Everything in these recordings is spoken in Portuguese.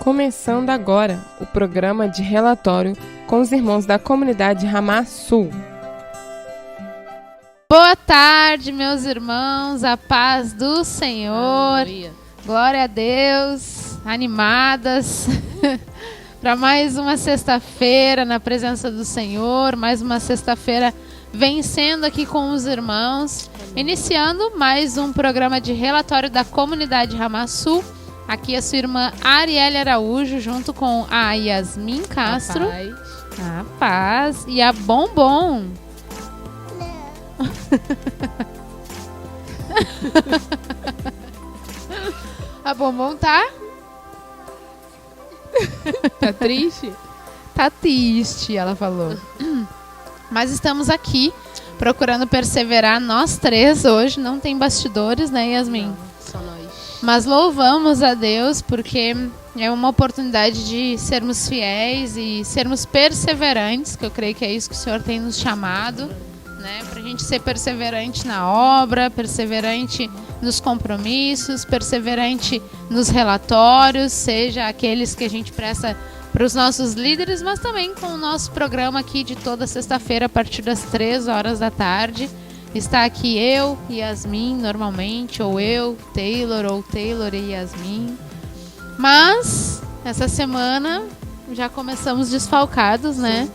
Começando agora o programa de relatório com os irmãos da comunidade Ramá Sul. Boa tarde, meus irmãos, a paz do Senhor. Aleluia. Glória a Deus, animadas para mais uma sexta-feira na presença do Senhor, mais uma sexta-feira vencendo aqui com os irmãos, iniciando mais um programa de relatório da comunidade Ramá Sul. Aqui a sua irmã Arielle Araújo, junto com a Yasmin Castro, a Paz e a Bombom. A Bombom tá triste? Tá triste, ela falou. Mas estamos aqui procurando perseverar, nós três hoje. Não tem bastidores, né, Yasmin? Não, só nós. Mas louvamos a Deus porque é uma oportunidade de sermos fiéis e sermos perseverantes, que eu creio que é isso que o Senhor tem nos chamado, né? Pra gente ser perseverante na obra, perseverante nos compromissos, perseverante nos relatórios, seja aqueles que a gente presta para os nossos líderes, mas também com o nosso programa aqui de toda sexta-feira a partir das 3 horas da tarde. Está aqui eu e Yasmin normalmente, ou eu, Taylor, ou Taylor e Yasmin. Mas essa semana já começamos desfalcados, né?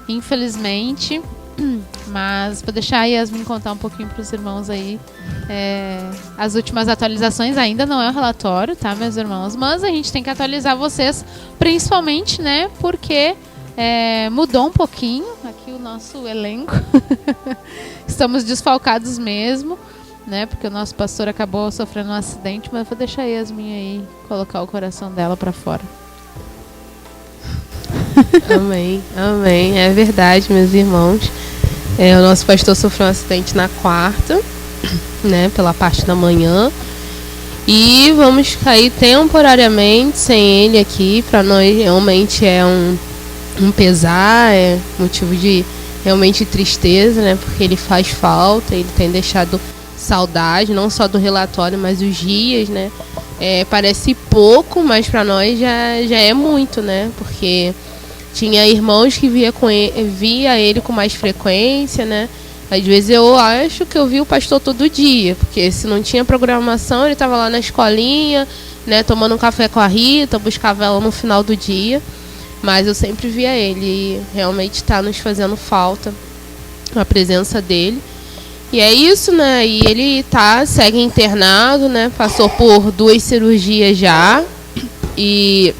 Infelizmente. Mas vou deixar a Yasmin contar um pouquinho para os irmãos aí as últimas atualizações. Ainda não é o relatório, tá, meus irmãos? Mas a gente tem que atualizar vocês, principalmente, né? Porque mudou um pouquinho aqui o nosso elenco. Estamos desfalcados mesmo, né? Porque o nosso pastor acabou sofrendo um acidente. Mas vou deixar a Yasmin aí colocar o coração dela para fora. Amém, amém. É verdade, meus irmãos. O nosso pastor sofreu um acidente na quarta, né, pela parte da manhã. E vamos cair temporariamente sem ele aqui. Para nós realmente é um pesar, é motivo de realmente tristeza, né, porque ele faz falta, ele tem deixado saudade, não só do relatório, mas os dias, né. Parece pouco, mas para nós já é muito, né, porque tinha irmãos que via ele com mais frequência, né? Às vezes eu acho que eu vi o pastor todo dia, porque se não tinha programação, ele estava lá na escolinha, né? Tomando um café com a Rita, buscava ela no final do dia. Mas eu sempre via ele e realmente está nos fazendo falta a presença dele. E é isso, né? E ele segue internado, né? Passou por 2 cirurgias já. E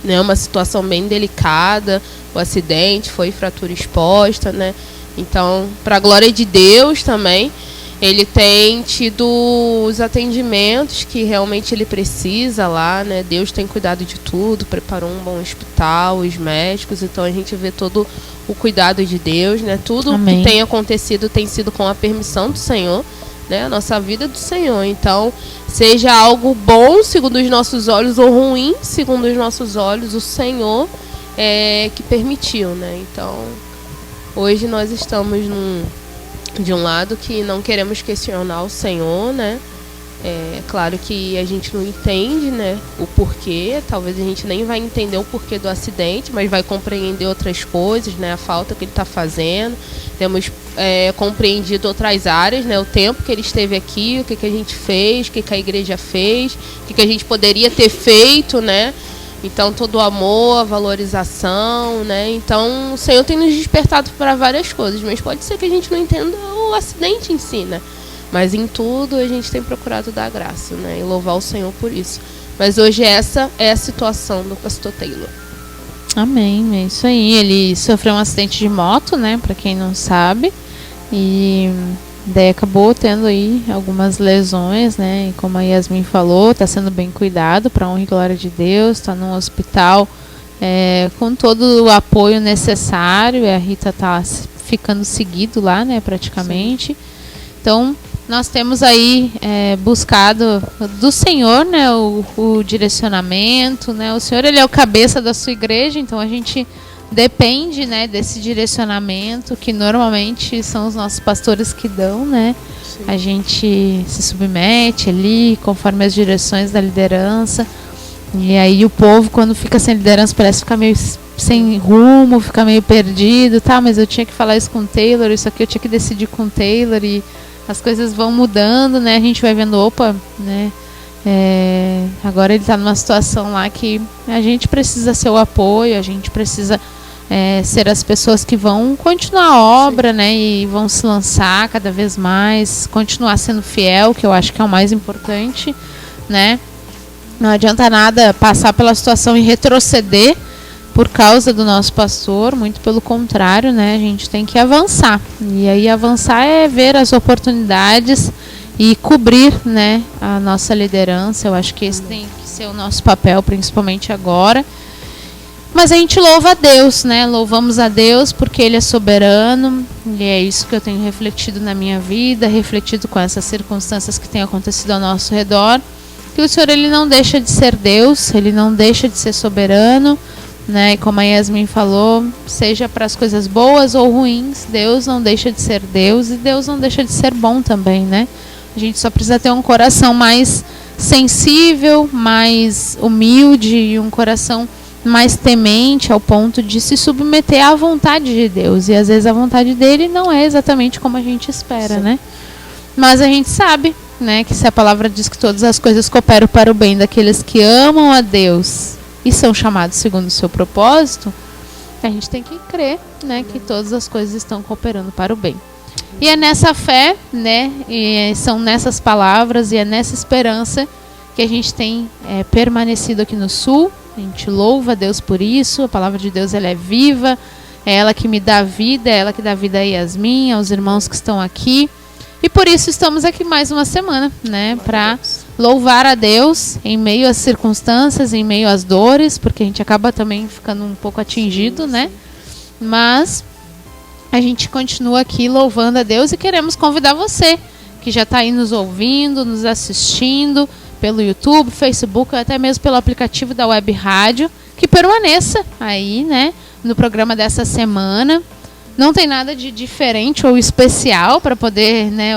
uma situação bem delicada, o acidente, foi fratura exposta, né? Então, para a glória de Deus também, ele tem tido os atendimentos que realmente ele precisa lá, né? Deus tem cuidado de tudo, preparou um bom hospital, os médicos, então a gente vê todo o cuidado de Deus, né? Tudo Amém. Que tem acontecido tem sido com a permissão do Senhor, né? A nossa vida é do Senhor. Então, seja algo bom segundo os nossos olhos ou ruim segundo os nossos olhos, o Senhor que permitiu, né? Então, hoje nós estamos de um lado que não queremos questionar o Senhor, né? Claro que a gente não entende, né, o porquê. Talvez a gente nem vai entender o porquê do acidente, mas vai compreender outras coisas, né? A falta que ele está fazendo. Temos compreendido outras áreas, né? O tempo que ele esteve aqui, o que a gente fez, o que a igreja fez, o que a gente poderia ter feito, né? Então, todo o amor, a valorização, né? Então, o Senhor tem nos despertado para várias coisas, mas pode ser que a gente não entenda o acidente em si, né? Mas em tudo a gente tem procurado dar graça, né? E louvar o Senhor por isso. Mas hoje essa é a situação do pastor Taylor. Amém, é isso aí. Ele sofreu um acidente de moto, né? Para quem não sabe. E daí acabou tendo aí algumas lesões, né? E como a Yasmin falou, está sendo bem cuidado, para honra e glória de Deus. Está num hospital com todo o apoio necessário. E a Rita está ficando seguido lá, né? Praticamente. Sim. Então, nós temos aí buscado do Senhor, né, o direcionamento, né? O Senhor, ele é o cabeça da sua igreja, então a gente depende, né, desse direcionamento que normalmente são os nossos pastores que dão, né? Sim. A gente se submete ali conforme as direções da liderança. E aí o povo, quando fica sem liderança, parece ficar meio sem rumo, fica meio perdido, tá? Mas eu tinha que falar isso com o Taylor, isso aqui eu tinha que decidir com o Taylor, e as coisas vão mudando, né? A gente vai vendo, opa, né? Agora ele está numa situação lá que a gente precisa ser o apoio, a gente precisa ser as pessoas que vão continuar a obra, né, e vão se lançar cada vez mais, continuar sendo fiel, que eu acho que é o mais importante, né? Não adianta nada passar pela situação e retroceder por causa do nosso pastor, muito pelo contrário, né? A gente tem que avançar, e aí avançar é ver as oportunidades e cobrir, né, a nossa liderança. Eu acho que esse tem que ser o nosso papel, principalmente agora. Mas a gente louva a Deus, né? Louvamos a Deus porque Ele é soberano, e é isso que eu tenho refletido na minha vida, refletido com essas circunstâncias que têm acontecido ao nosso redor, que o Senhor, Ele não deixa de ser Deus, Ele não deixa de ser soberano, né? E como a Yasmin falou, seja para as coisas boas ou ruins, Deus não deixa de ser Deus, e Deus não deixa de ser bom também, né? A gente só precisa ter um coração mais sensível, mais humilde, e um coração mais temente, ao ponto de se submeter à vontade de Deus. E às vezes a vontade dele não é exatamente como a gente espera, sim, né? Mas a gente sabe, né, que se a palavra diz que todas as coisas cooperam para o bem daqueles que amam a Deus e são chamados segundo o seu propósito, a gente tem que crer, né, que todas as coisas estão cooperando para o bem. E é nessa fé, né, e são nessas palavras e é nessa esperança que a gente tem permanecido aqui no Sul. A gente louva a Deus por isso. A palavra de Deus, ela é viva, é ela que me dá vida, é ela que dá vida a Yasmin, aos irmãos que estão aqui. E por isso estamos aqui mais uma semana, né, para louvar a Deus em meio às circunstâncias, em meio às dores, porque a gente acaba também ficando um pouco atingido, sim, né? Mas a gente continua aqui louvando a Deus e queremos convidar você, que já está aí nos ouvindo, nos assistindo, pelo YouTube, Facebook, até mesmo pelo aplicativo da Web Rádio, que permaneça aí, né, no programa dessa semana. Não tem nada de diferente ou especial para poder, né,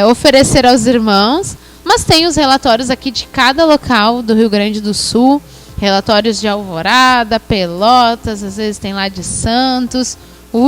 oferecer aos irmãos, mas tem os relatórios aqui de cada local do Rio Grande do Sul, relatórios de Alvorada, Pelotas, às vezes tem lá de Santos. O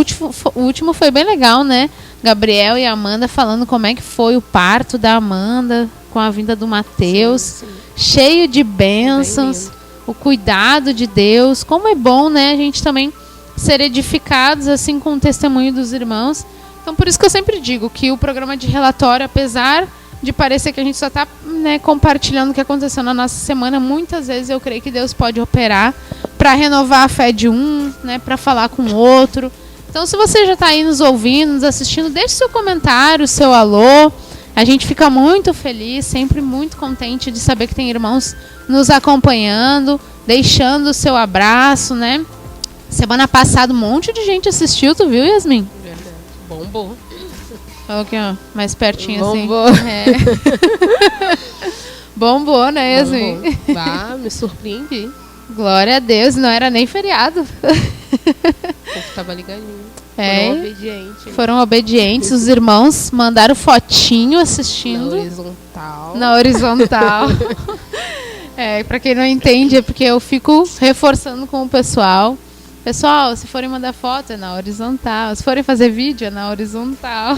último foi bem legal, né? Gabriel e Amanda falando como é que foi o parto da Amanda com a vinda do Mateus, sim, sim, cheio de bênçãos, o cuidado de Deus. Como é bom, né, a gente também ser edificados assim com o testemunho dos irmãos. Então, por isso que eu sempre digo que o programa de relatório, apesar de parecer que a gente só está, né, compartilhando o que aconteceu na nossa semana, muitas vezes eu creio que Deus pode operar para renovar a fé de um, né, para falar com o outro. Então, se você já está aí nos ouvindo, nos assistindo, deixe seu comentário, seu alô. A gente fica muito feliz, sempre muito contente de saber que tem irmãos nos acompanhando, deixando o seu abraço, né? Semana passada um monte de gente assistiu, tu viu, Yasmin? Verdade. Bombou. Ok, ó, mais pertinho Bombou. assim. Bombou, né, Yasmin? Bah, me surpreendi. Glória a Deus, não era nem feriado. O povo tava ligadinho. Foram obedientes. Foram obedientes. Os irmãos mandaram fotinho assistindo. Na horizontal. Pra quem não entende, é porque eu fico reforçando com o pessoal. Pessoal, se forem mandar foto, é na horizontal. Se forem fazer vídeo, é na horizontal.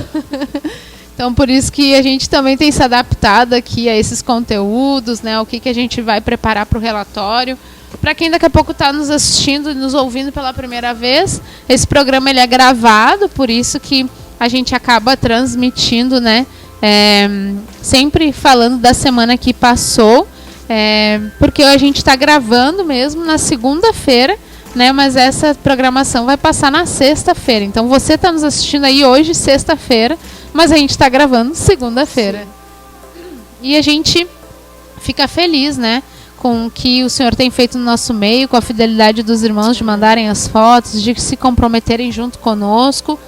Então, por isso que a gente também tem se adaptado aqui a esses conteúdos, né? O que a gente vai preparar para o relatório. Para quem daqui a pouco está nos assistindo e nos ouvindo pela primeira vez, esse programa ele é gravado, por isso que a gente acaba transmitindo, né? Sempre falando da semana que passou, porque a gente está gravando mesmo na segunda-feira, né? Mas essa programação vai passar na sexta-feira. Então você está nos assistindo aí hoje, sexta-feira, mas a gente está gravando segunda-feira. E a gente fica feliz, né, com o que o Senhor tem feito no nosso meio, com a fidelidade dos irmãos de mandarem as fotos, de se comprometerem junto conosco.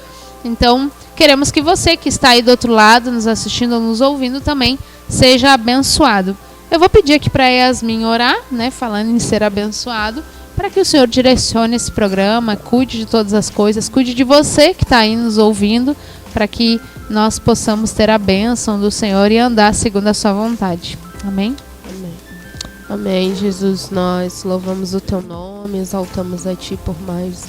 Então, queremos que você que está aí do outro lado, nos assistindo ou nos ouvindo também, seja abençoado. Eu vou pedir aqui para a Yasmin orar, né, falando em ser abençoado, para que o Senhor direcione esse programa, cuide de todas as coisas, cuide de você que está aí nos ouvindo, para que nós possamos ter a bênção do Senhor e andar segundo a sua vontade. Amém? Amém, Jesus. Nós louvamos o Teu nome, exaltamos a Ti por mais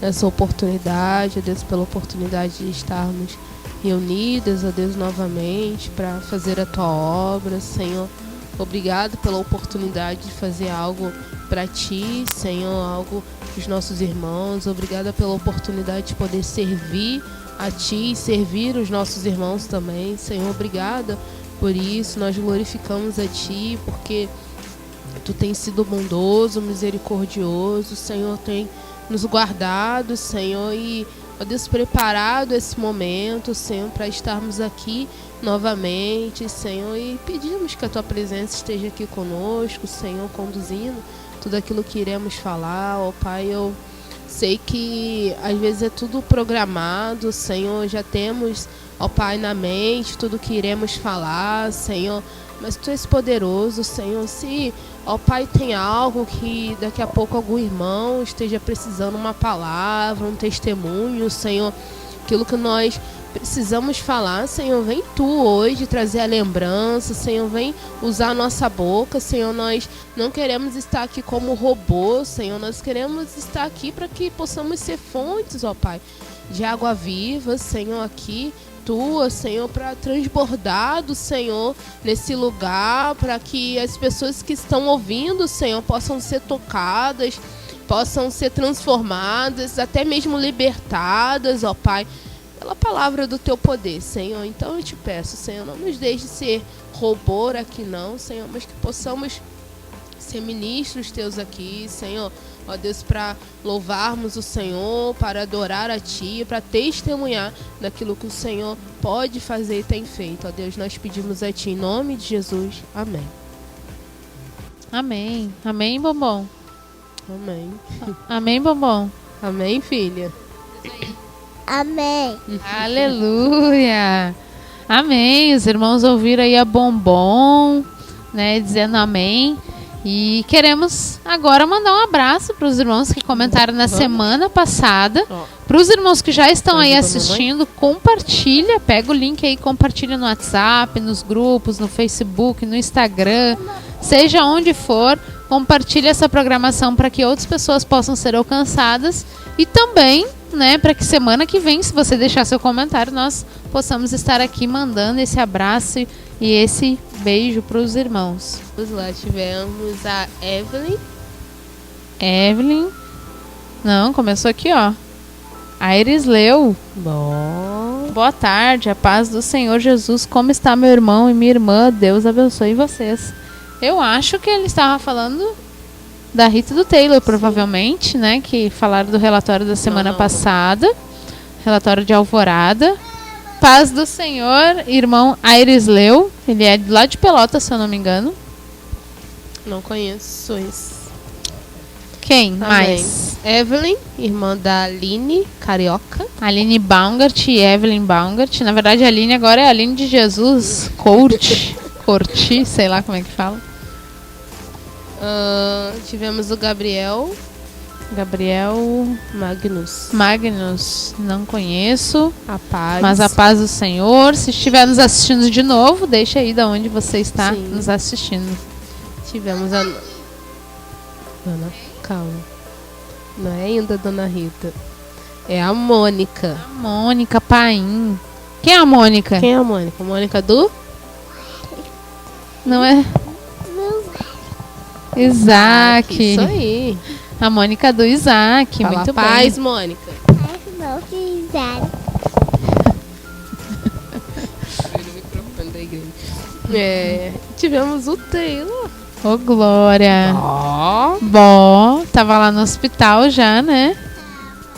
essa oportunidade, ó Deus, pela oportunidade de estarmos reunidas, ó Deus, novamente para fazer a Tua obra, Senhor. Obrigado pela oportunidade de fazer algo para Ti, Senhor, algo para os nossos irmãos. Obrigada pela oportunidade de poder servir a Ti e servir os nossos irmãos também. Senhor, obrigada por isso. Nós glorificamos a Ti porque Tu tens sido bondoso, misericordioso. Senhor, tem nos guardado, Senhor, e, ó Deus, preparado esse momento, Senhor, para estarmos aqui novamente, Senhor, e pedimos que a Tua presença esteja aqui conosco, Senhor, conduzindo tudo aquilo que iremos falar. Ó Pai, eu sei que às vezes é tudo programado, Senhor, já temos, ó Pai, na mente tudo que iremos falar, Senhor, mas Tu és poderoso, Senhor. Se, ó Pai, tem algo que daqui a pouco algum irmão esteja precisando uma palavra, um testemunho, Senhor, aquilo que nós precisamos falar, Senhor, vem Tu hoje trazer a lembrança, Senhor, vem usar a nossa boca, Senhor. Nós não queremos estar aqui como robô, Senhor, nós queremos estar aqui para que possamos ser fontes, ó Pai, de água viva, Senhor, aqui Tua, Senhor, para transbordar do Senhor nesse lugar, para que as pessoas que estão ouvindo, Senhor, possam ser tocadas, possam ser transformadas, até mesmo libertadas, ó Pai, pela palavra do Teu poder, Senhor. Então eu Te peço, Senhor, não nos deixe ser robô aqui não, Senhor, mas que possamos ser ministros Teus aqui, Senhor, ó Deus, para louvarmos o Senhor, para adorar a Ti, para testemunhar daquilo que o Senhor pode fazer e tem feito. Ó Deus, nós pedimos a Ti em nome de Jesus. Amém. Amém. Amém, bombom. Amém. Amém, bombom. Amém, filha. Amém. Aleluia. Amém. Os irmãos ouviram aí a bombom, né, dizendo amém. E queremos agora mandar um abraço para os irmãos que comentaram na semana passada. Para os irmãos que já estão aí assistindo, compartilha, pega o link aí, compartilha no WhatsApp, nos grupos, no Facebook, no Instagram, seja onde for, compartilha essa programação para que outras pessoas possam ser alcançadas e também, né, para que semana que vem, se você deixar seu comentário, nós possamos estar aqui mandando esse abraço e esse beijo para os irmãos. Lá tivemos a Evelyn. Não, começou aqui, ó. Iris Leu. Bom. Boa tarde, a paz do Senhor Jesus. Como está meu irmão e minha irmã? Deus abençoe vocês. Eu acho que ele estava falando da Rita e do Taylor, provavelmente, né? Que falaram do relatório da semana passada. Relatório de Alvorada. Paz do Senhor, irmão Iris Leu. Ele é lá de Pelotas, se eu não me engano. Não conheço esse. Quem Amém. mais? Evelyn, irmã da Aline, carioca. Aline Baumgart e Evelyn Baumgart. Na verdade, a Aline agora é a Aline de Jesus. Corti, sei lá como é que fala. Tivemos o Gabriel Magnus, não conheço. A paz. Mas a paz do Senhor. Se estiver nos assistindo de novo, deixa aí de onde você está nos assistindo. Tivemos a Dona, calma. Não é ainda a Dona Rita. É a Mônica. A Mônica Paim. Quem é a Mônica? Quem é a Mônica? Mônica do? Não é? Isaac. Isso aí. A Mônica do Isaac. Fala muito paz, bem. Mônica. Não quiser. Tivemos o Taylor. Ô, Glória. Bom, tava lá no hospital já, né?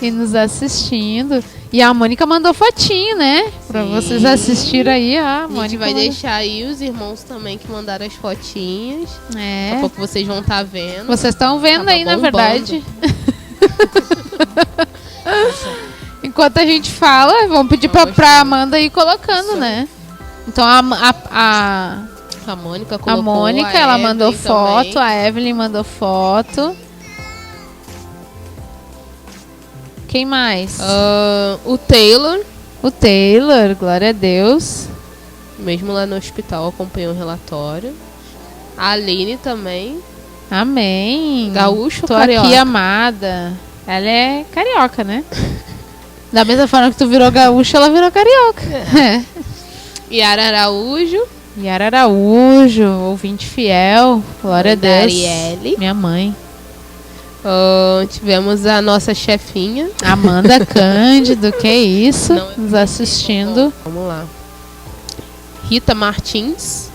E nos assistindo. E a Mônica mandou fotinho, né? Pra vocês assistirem aí. A gente vai deixar aí os irmãos também que mandaram as fotinhas. É. Daqui a pouco vocês vão estar vendo. Vocês estão vendo Tava aí, na bombando. verdade. Enquanto a gente fala, vamos pedir pra Amanda ir colocando, né? Então a Mônica colocou. A Mônica, ela mandou foto, a Evelyn mandou foto. Quem mais? O Taylor. O Taylor, glória a Deus. Mesmo lá no hospital, acompanhou o relatório. A Aline também. Amém. Gaúcho ou Tô carioca? aqui, amada. Ela é carioca, né? Da mesma forma que tu virou gaúcho, ela virou carioca. Yara Araújo. Yara Araújo, ouvinte fiel. Glória a Deus. Darielle. Minha mãe. Tivemos a nossa chefinha. Amanda Cândido, que isso? Não, nos assistindo. Vamos lá. Rita Martins.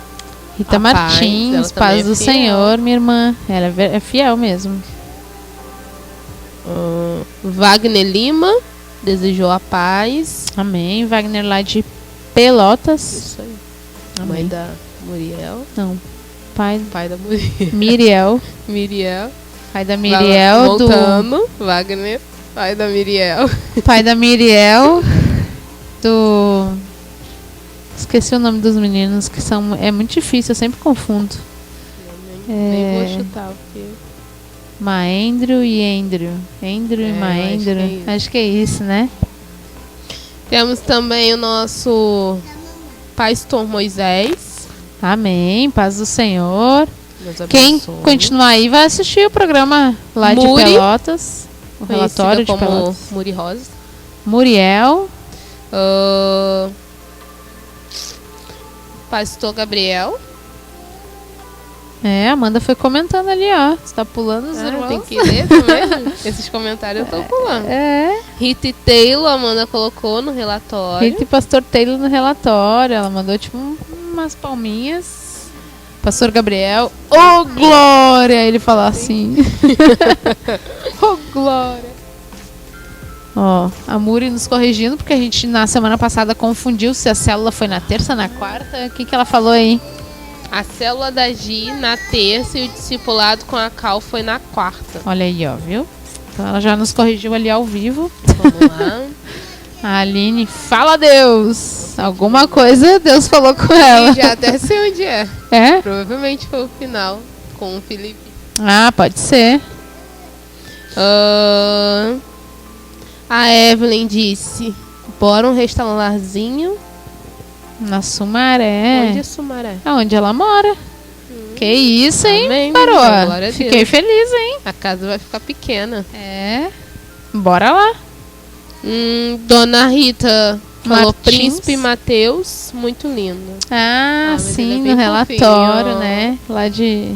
Rita A Paz, Martins, ela também paz é do fiel. Senhor, minha irmã. Ela é fiel mesmo. Wagner Lima. Desejou a paz. Amém. Wagner lá de Pelotas. Isso aí. Amém. Mãe da Muriel. Não. Pai Pai da Muriel. Miriel. Miriel. Pai da Miriel. Voltando. Wagner. Pai da Miriel. Pai da Miriel. Esqueci o nome dos meninos, que são. É muito difícil, eu sempre confundo. Nem vou chutar, porque... Maendro e Endro. Endro e Maendro. Acho que é isso, né? Temos também o nosso pastor Moisés. Amém. Paz do Senhor. Deus Quem abençoe. continuar aí vai assistir o programa lá de Muri, Pelotas. O relatório de como Pelotas. Muri Rosa. Muriel. Pastor Gabriel. É, a Amanda foi comentando ali, ó. Você tá pulando os irmãos. Tem que ler também. Esses comentários eu tô pulando. É. Rita e Taylor, a Amanda colocou no relatório. Rita e Pastor Taylor no relatório. Ela mandou tipo umas palminhas. Pastor Gabriel. Ô, glória! Ele fala assim. Ô, glória! Ó, a Muri nos corrigindo, porque a gente na semana passada confundiu se a célula foi na terça ou na quarta. O que ela falou aí? A célula da Gi na terça e o discipulado com a Cal foi na quarta. Olha aí, ó, viu? Então ela já nos corrigiu ali ao vivo. Vamos lá. A Aline, fala Deus! Alguma coisa Deus falou com ela. E já até sei onde é. É? Provavelmente foi o final com o Felipe. Ah, pode ser. A Evelyn disse: bora um restaurantezinho. Na Sumaré. Onde é Sumaré? É onde ela mora. Que isso, hein, Amém, Parou? glória a Deus. Fiquei feliz, hein? A casa vai ficar pequena. É. Bora lá. Dona Rita falou Martins. Príncipe Mateus, muito lindo. Ah, mas sim, ele é no bem relatório, fofinho. né? Lá de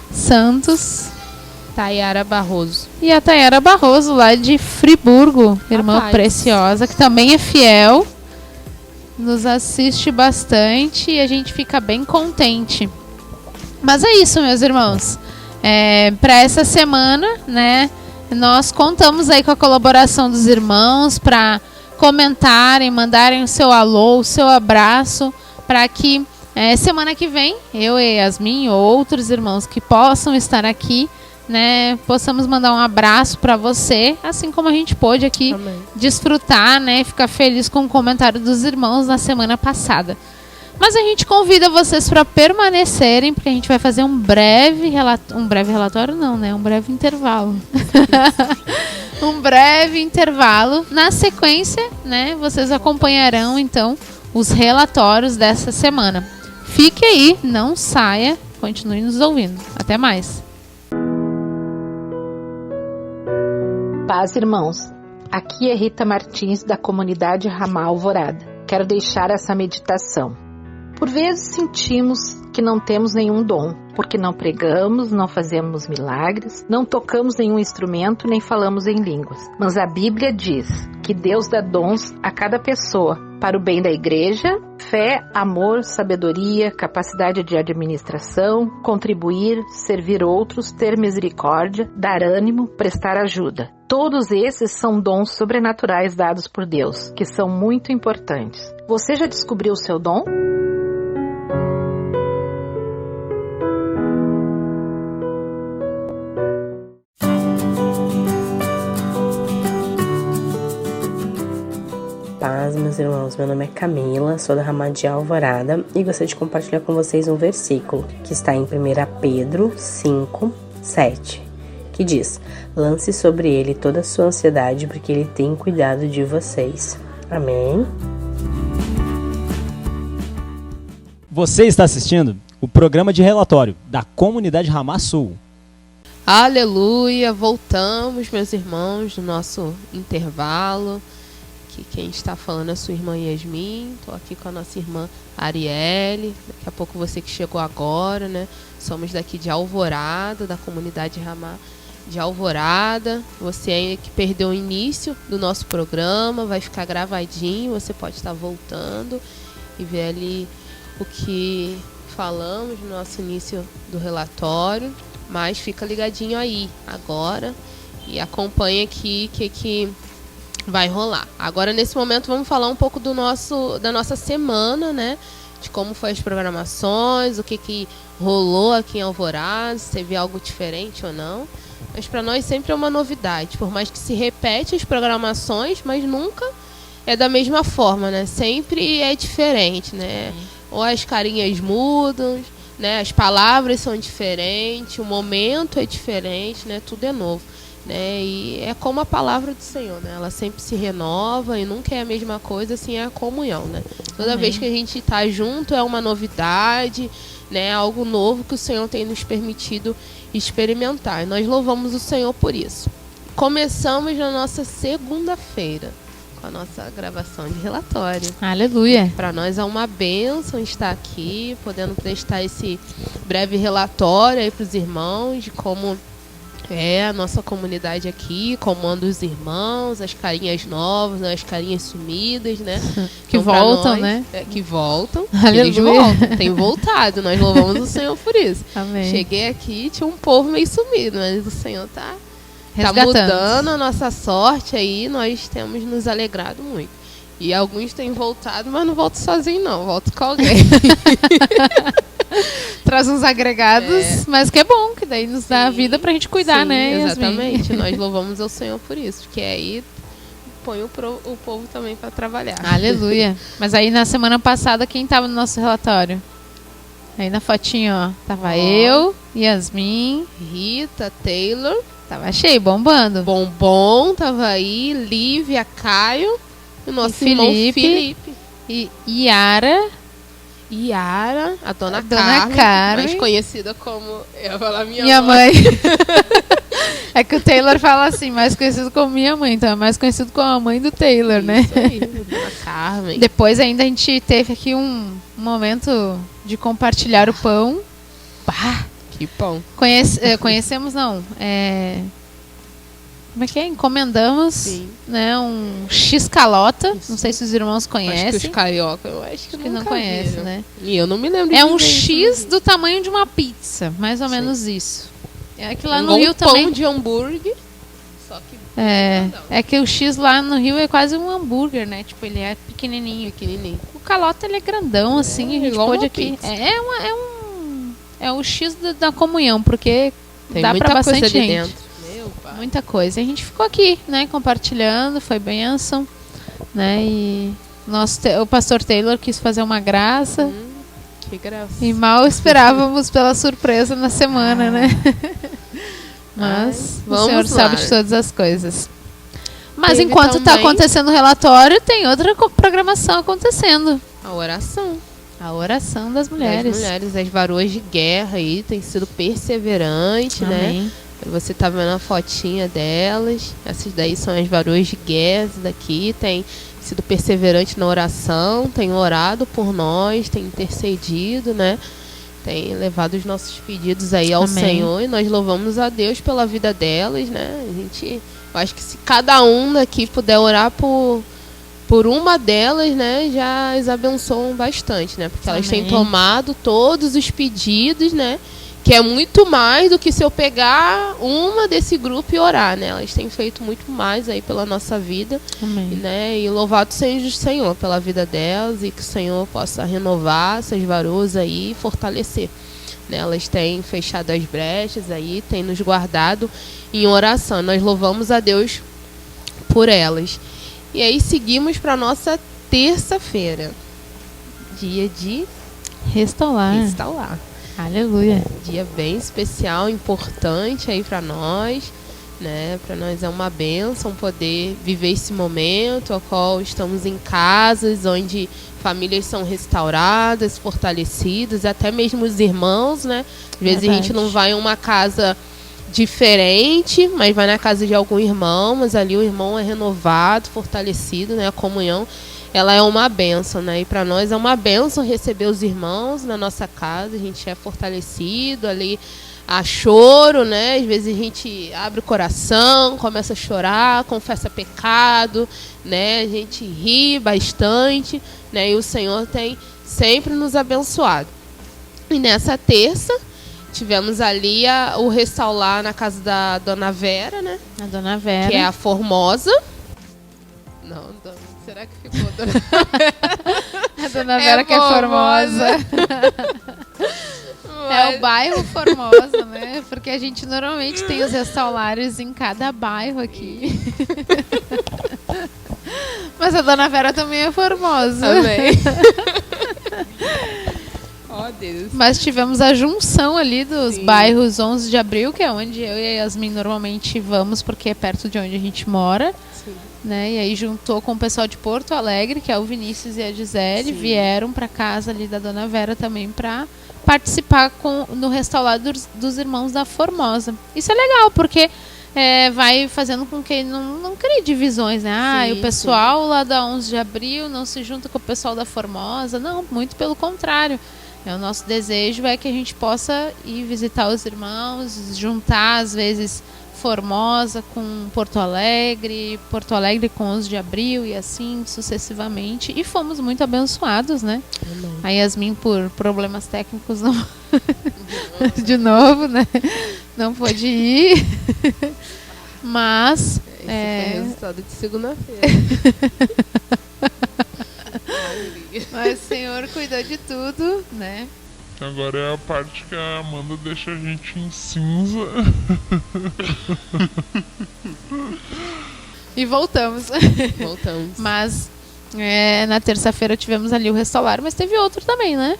Santos. Tayara Barroso. E a Tayara Barroso, lá de Friburgo. Irmã Rapaz. preciosa, que também é fiel. Nos assiste bastante e a gente fica bem contente. Mas é isso, meus irmãos. Para essa semana, né, nós contamos aí com a colaboração dos irmãos para comentarem, mandarem o seu alô, o seu abraço, para que semana que vem, eu e Yasmin ou outros irmãos que possam estar aqui, né, possamos mandar um abraço para você, assim como a gente pôde aqui Amém. desfrutar, né, ficar feliz com o comentário dos irmãos na semana passada. Mas a gente convida vocês para permanecerem, porque a gente vai fazer um breve relatório, não, né, um breve intervalo. Um breve intervalo. Na sequência, né, vocês acompanharão então os relatórios dessa semana. Fique aí, não saia, continue nos ouvindo. Até mais. Paz, irmãos. Aqui é Rita Martins, da comunidade Ramal Alvorada. Quero deixar essa meditação. Por vezes sentimos que não temos nenhum dom, porque não pregamos, não fazemos milagres, não tocamos nenhum instrumento, nem falamos em línguas. Mas a Bíblia diz que Deus dá dons a cada pessoa para o bem da igreja: fé, amor, sabedoria, capacidade de administração, contribuir, servir outros, ter misericórdia, dar ânimo, prestar ajuda. Todos esses são dons sobrenaturais dados por Deus, que são muito importantes. Você já descobriu o seu dom? Paz, meus irmãos, meu nome é Camila, sou da Ramal de Alvorada e gostaria de compartilhar com vocês um versículo que está em 1 Pedro 5:7, que diz: lance sobre ele toda a sua ansiedade, porque ele tem cuidado de vocês. Amém? Você está assistindo o programa de relatório da comunidade Ramá Sul. Aleluia, voltamos, meus irmãos, do nosso intervalo. Aqui quem está falando é a sua irmã Yasmin. Estou aqui com a nossa irmã Arielle. Daqui a pouco você que chegou agora, né? Somos daqui de Alvorada, da comunidade Ramá de Alvorada. Você aí que perdeu o início do nosso programa, vai ficar gravadinho. Você pode estar voltando e ver ali o que falamos no nosso início do relatório. Mas fica ligadinho aí agora e acompanha aqui o que vai rolar. Agora, nesse momento, vamos falar um pouco da nossa semana, né? De como foi as programações, o que rolou aqui em Alvorada, se teve algo diferente ou não. Mas para nós sempre é uma novidade, por mais que se repete as programações, mas nunca é da mesma forma, né? Sempre é diferente, né? Ou as carinhas mudam, né? As palavras são diferentes, o momento é diferente, né? Tudo é novo, né? E é como a palavra do Senhor, né? Ela sempre se renova e nunca é a mesma coisa, assim, é a comunhão, né? Toda vez que a gente está junto é uma novidade, né? Algo novo que o Senhor tem nos permitido experimentar. E nós louvamos o Senhor por isso. Começamos na nossa segunda-feira com a nossa gravação de relatório. Aleluia. Para nós é uma bênção estar aqui, podendo prestar esse breve relatório aí para os irmãos de como é a nossa comunidade aqui, como andam os irmãos, as carinhas novas, as carinhas sumidas, né? Que então, voltam, nós, né? Que voltam. Aleluia. Eles voltam, têm voltado. Nós louvamos o Senhor por isso. Amém. Cheguei aqui, tinha um povo meio sumido, mas o Senhor tá resgatando. Mudando a nossa sorte aí, nós temos nos alegrado muito. E alguns têm voltado, mas não volto sozinho não, volto com alguém. Traz uns agregados, mas que é bom, que daí nos dá a vida pra gente cuidar, né? Exatamente, nós louvamos ao Senhor por isso, porque aí põe o povo também para trabalhar. Aleluia. Mas aí na semana passada, quem tava no nosso relatório? Aí na fotinho, ó, tava eu, Yasmin, Rita, Taylor. Tava cheio, bombando. Bombom, tava aí, Lívia, Caio, o nosso irmão Felipe. E Yara, a Dona Carmen, mais conhecida como, eu ia falar minha mãe. É que o Taylor fala assim, mais conhecido como minha mãe, então é mais conhecido como a mãe do Taylor, né? Isso aí, Dona Carmen. Depois ainda a gente teve aqui um momento de compartilhar o pão. Bah! Que pão. Conhecemos, não. Como é que é? Encomendamos, né, um X-calota. Isso. Não sei se os irmãos conhecem. Acho que os carioca, eu acho que não conhecem, né? E eu não me lembro. É um X do tamanho de uma pizza, mais ou menos isso. É que lá no Rio também. Pão de hambúrguer. Só que é que o X lá no Rio é quase um hambúrguer, né? Tipo, ele é pequenininho. O calota ele é grandão, assim. A gente pôde aqui. É o X da comunhão, porque tem dá muita pra bastante coisa ali gente. Dentro. Meu pai. Muita coisa. A gente ficou aqui, né, compartilhando, foi bênção, né? E o pastor Taylor quis fazer uma graça. Que graça. E mal esperávamos pela surpresa na semana, né? Mas o Senhor sabe de todas as coisas. Mas enquanto está acontecendo o relatório, tem outra programação acontecendo. A oração. A oração das mulheres. As varoas de guerra aí, tem sido perseverante, né? Você tá vendo a fotinha delas. Essas daí são as varoas de guerra. Essas daqui tem sido perseverante na oração, tem orado por nós, tem intercedido, né? Tem levado os nossos pedidos aí ao Senhor e nós louvamos a Deus pela vida delas, né? Eu acho que se cada um daqui puder orar por uma delas, né, já as abençoam bastante, né? Porque elas têm tomado todos os pedidos, né? Que é muito mais do que se eu pegar uma desse grupo e orar, né? Elas têm feito muito mais aí pela nossa vida. Né? E louvado seja o Senhor pela vida delas e que o Senhor possa renovar essas varoas aí e fortalecer. Né? Elas têm fechado as brechas aí, têm nos guardado em oração. Nós louvamos a Deus por elas. E aí seguimos para nossa terça-feira. Dia de restaurar. Aleluia. Dia bem especial, importante aí para nós. né? Para nós é uma bênção poder viver esse momento, ao qual estamos em casas onde famílias são restauradas, fortalecidas, até mesmo os irmãos, né? Às vezes a gente não vai em uma casa diferente, mas vai na casa de algum irmão, mas ali o irmão é renovado, fortalecido, né? A comunhão, ela é uma bênção, né? E para nós é uma bênção receber os irmãos na nossa casa, a gente é fortalecido ali. Há choro, né? Às vezes a gente abre o coração, começa a chorar, confessa pecado, né? A gente ri bastante, né? E o Senhor tem sempre nos abençoado. E nessa terça, tivemos ali o restaurar na casa da Dona Vera, né? A Dona Vera. Que é a Formosa. Não, será que ficou Dona Vera? A Dona Vera que é Formosa. É o bairro Formosa, né? Porque a gente normalmente tem os restaurários em cada bairro aqui. Mas a Dona Vera também é formosa. Também. Oh, Deus. Mas tivemos a junção ali dos bairros 11 de Abril, que é onde eu e a Yasmin normalmente vamos, porque é perto de onde a gente mora. Sim. Né? E aí juntou com o pessoal de Porto Alegre, que é o Vinícius e a Gisele, vieram para casa ali da Dona Vera também para participar no restaurar dos irmãos da Formosa. Isso é legal, porque vai fazendo com que não crie divisões, né? O pessoal lá da 11 de Abril não se junta com o pessoal da Formosa. Não, muito pelo contrário. O nosso desejo é que a gente possa ir visitar os irmãos, juntar, às vezes, Formosa com Porto Alegre com 11 de Abril e assim sucessivamente. E fomos muito abençoados, né? A Yasmin, por problemas técnicos, não... de novo, né? Não pôde ir. Mas... Esse foi o resultado de segunda-feira. Mas o Senhor cuidou de tudo, né? Agora é a parte que a Amanda deixa a gente em cinza. E voltamos. Mas na terça-feira tivemos ali o restaurar, mas teve outro também, né?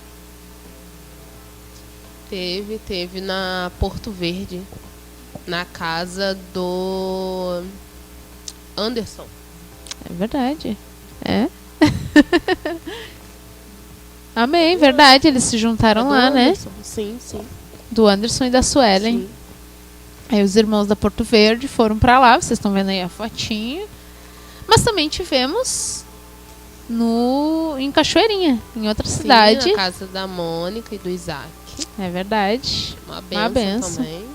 Teve na Porto Verde, na casa do Anderson. É verdade. Amém, verdade, eles se juntaram lá, Anderson, né? Sim. Do Anderson e da Suelen. Sim. Aí os irmãos da Porto Verde foram pra lá, vocês estão vendo aí a fotinha. Mas também tivemos em Cachoeirinha, em outra cidade. Na casa da Mônica e do Isaac. É verdade. Uma benção também.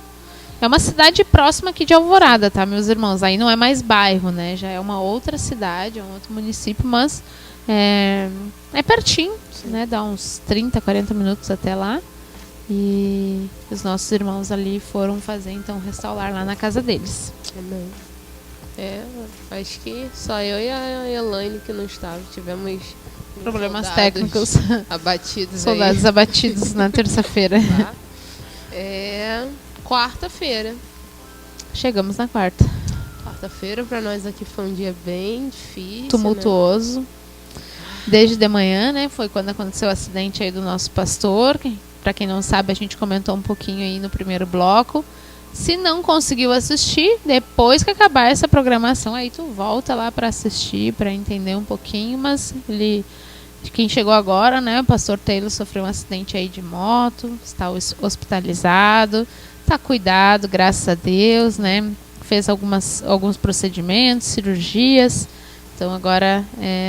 É uma cidade próxima aqui de Alvorada, tá, meus irmãos? Aí não é mais bairro, né? Já é uma outra cidade, é um outro município, mas é pertinho, né? Dá uns 30, 40 minutos até lá. E os nossos irmãos ali foram fazer, então, restaurar lá na casa deles. Amém. Acho que só eu e a Elaine que não estavam. Tivemos problemas técnicos. Abatidos soldados abatidos na terça-feira. Tá. Quarta-feira. Chegamos na quarta. Quarta-feira para nós aqui foi um dia bem difícil. Tumultuoso. Né? Desde de manhã, né? Foi quando aconteceu o acidente aí do nosso pastor. Para quem não sabe, a gente comentou um pouquinho aí no primeiro bloco. Se não conseguiu assistir, depois que acabar essa programação, aí tu volta lá para assistir, para entender um pouquinho. Mas quem chegou agora, né? O pastor Taylor sofreu um acidente aí de moto, está hospitalizado, está cuidado, graças a Deus, né? Fez alguns procedimentos, cirurgias. Então agora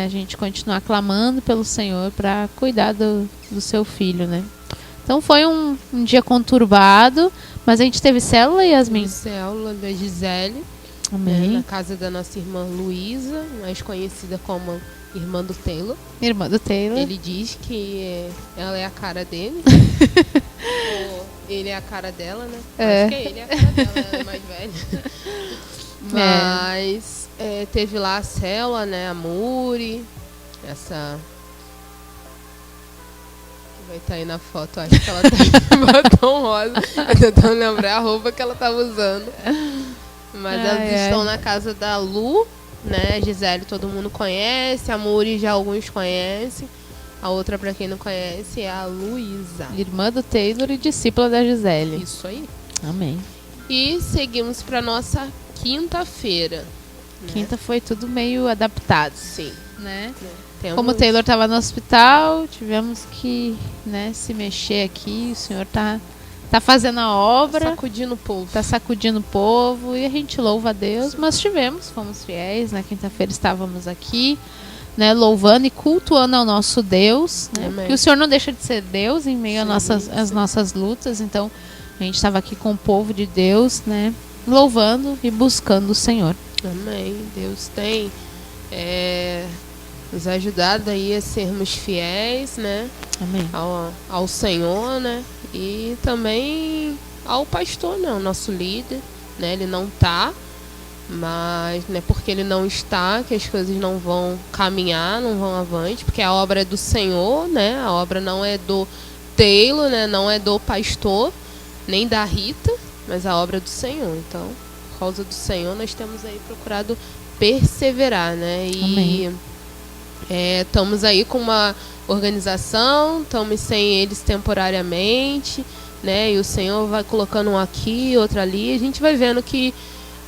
a gente continua clamando pelo Senhor para cuidar do seu filho, né? Então foi um dia conturbado, mas a gente teve célula, Yasmin? Célula da Gisele. Amém. Na casa da nossa irmã Luísa, mais conhecida como irmã do Taylor. Irmã do Taylor. Ele diz que ela é a cara dele. Ou ele é a cara dela, né? Acho que ele é a cara dela, ela é mais velha. Mas teve lá a célula, né? A Muri, essa... vai estar aí na foto, acho que ela tá de batom rosa. Eu tentando lembrar a roupa que ela tava usando. Mas elas estão na casa da Lu, né? A Gisele todo mundo conhece, a Muri já alguns conhecem. A outra, pra quem não conhece, é a Luísa. Irmã do Taylor e discípula da Gisele. Isso aí. Amém. E seguimos pra nossa quinta-feira. Quinta foi tudo meio adaptado. Sim. Né? Temos... Como o Taylor estava no hospital, tivemos que, né, se mexer aqui. O Senhor tá fazendo a obra. Sacudindo o povo. Tá sacudindo o povo e a gente louva a Deus. Mas fomos fiéis. Na quinta-feira estávamos aqui, né, louvando e cultuando ao nosso Deus. Né? Porque o Senhor não deixa de ser Deus em meio às nossas lutas. Então, a gente estava aqui com o povo de Deus, né, louvando e buscando o Senhor. Amém. Deus tem nos ajudado aí a sermos fiéis, né? Amém. Ao Senhor, né? E também ao pastor, né? O nosso líder, né? Ele não tá, mas não é porque ele não está que as coisas não vão caminhar, não vão avante, porque a obra é do Senhor, né? A obra não é do Taylor, né? Não é do pastor, nem da Rita, mas a obra é do Senhor. Então, por causa do Senhor, nós temos aí procurado perseverar, né? E estamos aí com uma organização, estamos sem eles temporariamente, né? E o Senhor vai colocando um aqui, outro ali. A gente vai vendo que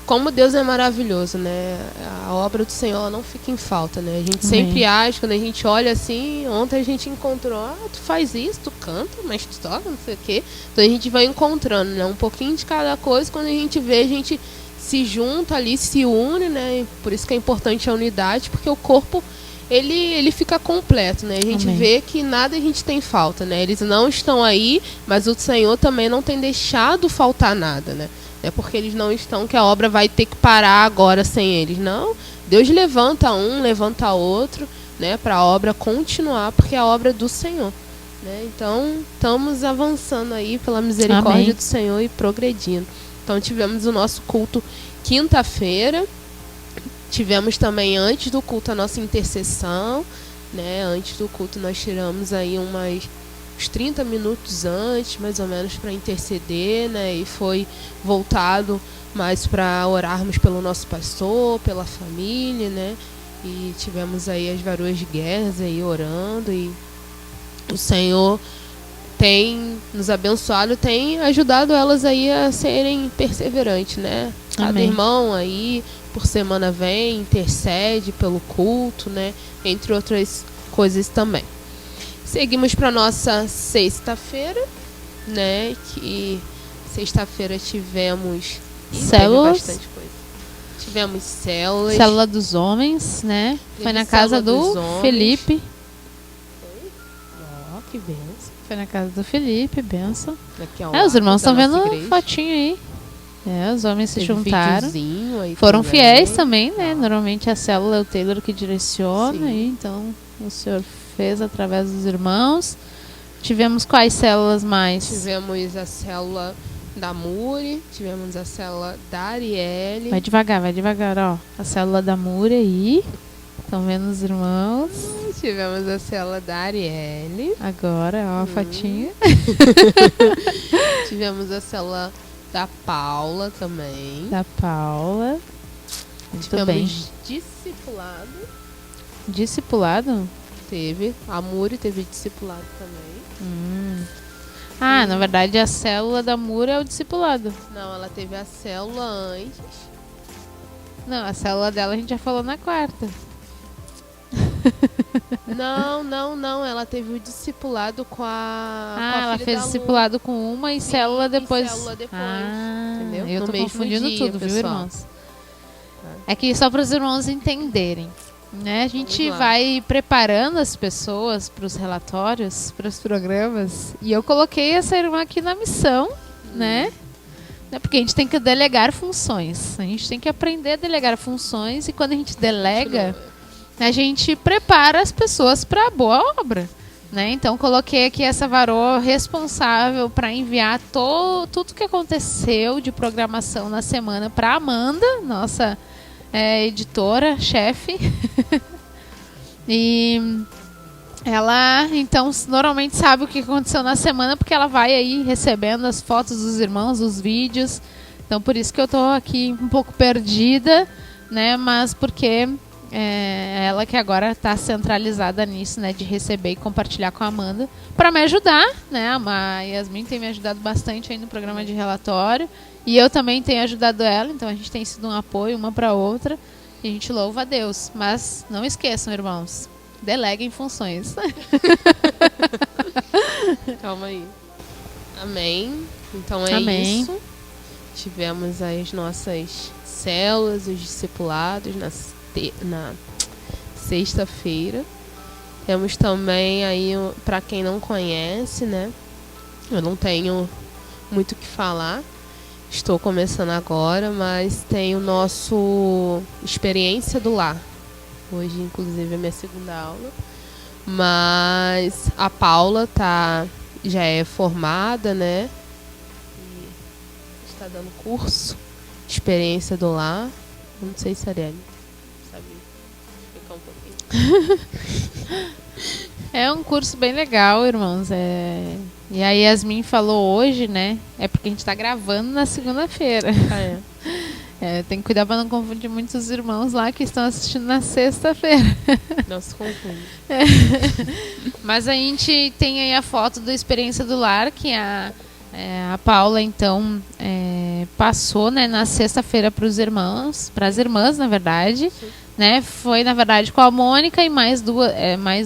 como Deus é maravilhoso, né? A obra do Senhor não fica em falta, né? A gente sempre acha, quando a gente olha assim, ontem a gente encontrou, tu faz isso, tu canta, mas tu toca, não sei o quê. Então a gente vai encontrando, né? Um pouquinho de cada coisa, quando a gente vê, a gente se junta ali, se une, né? E por isso que é importante a unidade, porque o corpo ele fica completo, né? A gente vê que nada a gente tem falta, né? Eles não estão aí, mas o Senhor também não tem deixado faltar nada, né? É porque eles não estão, que a obra vai ter que parar agora sem eles. Não, Deus levanta um, levanta outro, né? Para a obra continuar, porque é a obra é do Senhor, né? Então, estamos avançando aí pela misericórdia do Senhor e progredindo. Então, tivemos o nosso culto quinta-feira. Tivemos também, antes do culto, a nossa intercessão, né? Antes do culto, nós tiramos aí uns 30 minutos antes, mais ou menos, para interceder, né? E foi voltado mais para orarmos pelo nosso pastor, pela família, né? E tivemos aí as varoas de guerra aí orando, e o Senhor tem nos abençoado, tem ajudado elas aí a serem perseverantes, né? Cada irmão aí, por semana vem, intercede pelo culto, né? Entre outras coisas também. Seguimos para nossa sexta-feira, né? Que sexta-feira tivemos células. Bastante coisa. Tivemos células. Célula dos homens, né? Foi na casa do Felipe. Ó, que benção. Foi na casa do Felipe, benção. Os irmãos estão vendo fotinho aí. Os homens se juntaram. Foram fiéis também, né? Normalmente a célula é o Taylor que direciona. E então o Senhor fez através dos irmãos. Tivemos quais células mais? Tivemos a célula da Muri, tivemos a célula da Arielle. Vai devagar, ó. A célula da Muri aí. Estão vendo os irmãos? Tivemos a célula da Arielle. Agora, ó, a fotinha. Tivemos a célula da Paula também. Da Paula. Muito tivemos bem. Discipulado. Discipulado? Teve. A Muri teve discipulado também. Na verdade a célula da Muri é o discipulado. Não, ela teve a célula antes. Não, a célula dela a gente já falou na quarta. Não. Ela teve o discipulado com a. Com a ela filha fez da discipulado com uma e célula depois. Célula depois. Entendeu? Eu no tô mesmo confundindo dia, tudo, pessoal. viu, irmãos? É que só para os irmãos entenderem, né? A gente vai preparando as pessoas para os relatórios, para os programas. E eu coloquei essa irmã aqui na missão, né? Porque a gente tem que delegar funções. A gente tem que aprender a delegar funções. E quando a gente delega, a gente prepara as pessoas para a boa obra, né? Então coloquei aqui essa varoa responsável para enviar tudo que aconteceu de programação na semana para Amanda, nossa editora, chefe. E ela, então, normalmente sabe o que aconteceu na semana, porque ela vai aí recebendo as fotos dos irmãos, os vídeos. Então, por isso que eu tô aqui um pouco perdida, né? Mas porque ela que agora está centralizada nisso, né, de receber e compartilhar com a Amanda, para me ajudar, né? A Yasmin tem me ajudado bastante aí no programa de relatório, e eu também tenho ajudado ela, então a gente tem sido um apoio uma para outra, e a gente louva a Deus. Mas não esqueçam, irmãos, deleguem funções. Calma aí. Amém. Então é Amém. isso. Tivemos aí as nossas células, os discipulados na sexta-feira. Temos também aí, para quem não conhece, né? Eu não tenho muito o que falar. Estou começando agora, mas tem o nosso Experiência do Lar. Hoje, inclusive, é minha segunda aula. Mas a Paula já é formada, né? E está dando curso. Experiência do Lar. Não sei se a Ariane sabe explicar um pouquinho. É um curso bem legal, irmãos. E a Yasmin falou hoje, né? É porque a gente tá gravando na segunda-feira. Tem que cuidar para não confundir muitos irmãos lá que estão assistindo na sexta-feira. Não se confunde. Mas a gente tem aí a foto da Experiência do Lar, que a Paula, então, passou, né, na sexta-feira para as irmãs, na verdade. Né? Foi, na verdade, com a Mônica e mais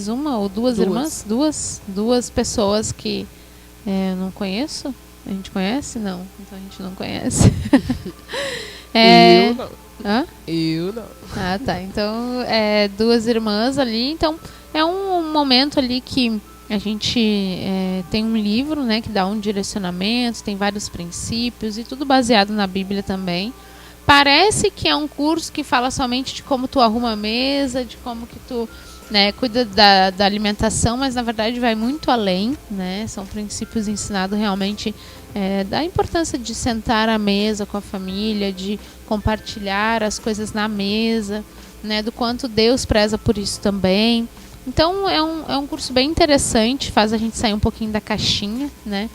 uma ou duas irmãs? Duas pessoas que eu não conheço. A gente conhece? Não. Então a gente não conhece. Eu não. Hã? Eu não. Ah, tá. Então, duas irmãs ali. Então, é um momento ali que a gente tem um livro, né, que dá um direcionamento, tem vários princípios e tudo baseado na Bíblia também. Parece que é um curso que fala somente de como tu arruma a mesa, de como que tu, né, cuida da alimentação, mas na verdade vai muito além, né? São princípios ensinados realmente da importância de sentar à mesa com a família, de compartilhar as coisas na mesa, né? Do quanto Deus preza por isso também. Então é um curso bem interessante, faz a gente sair um pouquinho da caixinha, né?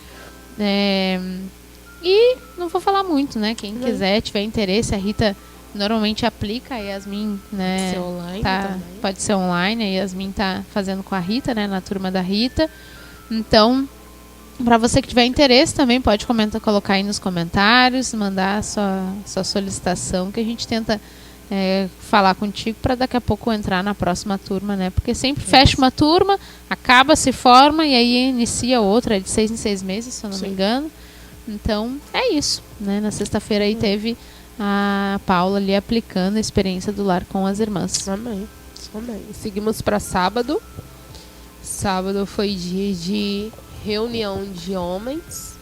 E não vou falar muito, né? Quem quiser, tiver interesse, a Rita normalmente aplica, a Yasmin, né? Pode ser online também. Pode ser online, a Yasmin tá fazendo com a Rita, né? Na turma da Rita. Então, para você que tiver interesse também, pode colocar aí nos comentários, mandar a sua solicitação, que a gente tenta falar contigo para daqui a pouco entrar na próxima turma, né? Porque sempre fecha uma turma, acaba, se forma e aí inicia outra, de 6 em 6 meses, se eu não me engano. Então, é isso, né? Na sexta-feira aí teve a Paula ali aplicando a Experiência do Lar com as irmãs. Amém. Seguimos para sábado. Sábado foi dia de reunião de homens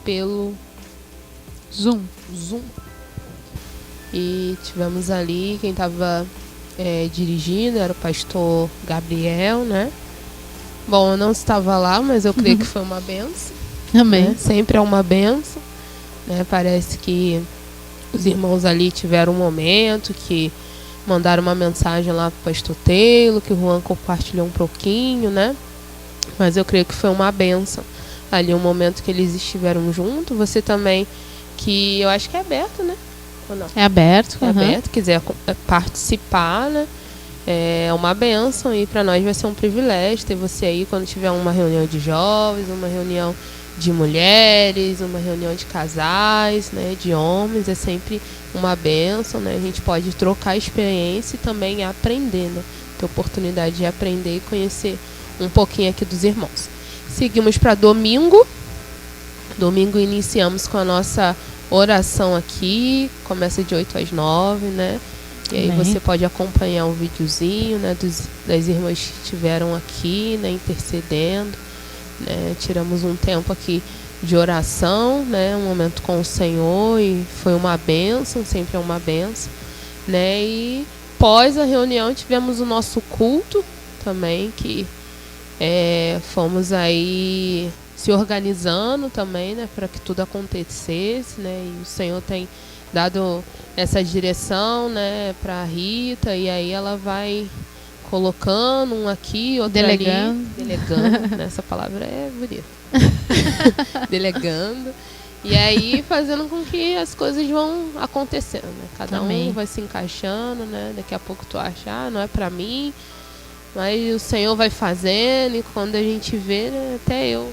pelo Zoom. E tivemos ali, quem estava dirigindo era o pastor Gabriel, né? Bom, eu não estava lá, mas eu creio que foi uma benção. Amém. Né? Sempre é uma benção, né? Parece que os irmãos ali tiveram um momento que mandaram uma mensagem lá pro pastor Taylor, que o Juan compartilhou um pouquinho, né? Mas eu creio que foi uma benção ali, um momento que eles estiveram juntos. Você também, que eu acho que é aberto, né? Ou não? É aberto. É aberto, quiser participar, né? É uma benção e para nós vai ser um privilégio ter você aí quando tiver uma reunião de jovens, uma reunião de mulheres, uma reunião de casais, né, de homens, é sempre uma bênção, né? A gente pode trocar experiência e também aprender, né? Ter oportunidade de aprender e conhecer um pouquinho aqui dos irmãos. Seguimos para domingo. Domingo iniciamos com a nossa oração aqui, começa de 8 às 9, né? E aí você pode acompanhar um videozinho, né, das irmãs que estiveram aqui, né, intercedendo. Né, tiramos um tempo aqui de oração, né, um momento com o Senhor e foi uma bênção, sempre é uma bênção, né, e pós a reunião tivemos o nosso culto também, que fomos aí se organizando também, né, para que tudo acontecesse, né, e o Senhor tem dado essa direção, né, para a Rita, e aí ela vai colocando um aqui, outro delegando. Ali. Delegando, né? Essa palavra é bonita. Delegando. E aí fazendo com que as coisas vão acontecendo, né? Cada Amém. um vai se encaixando, né? Daqui a pouco tu acha, não é pra mim, mas o Senhor vai fazendo, e quando a gente vê, né, até eu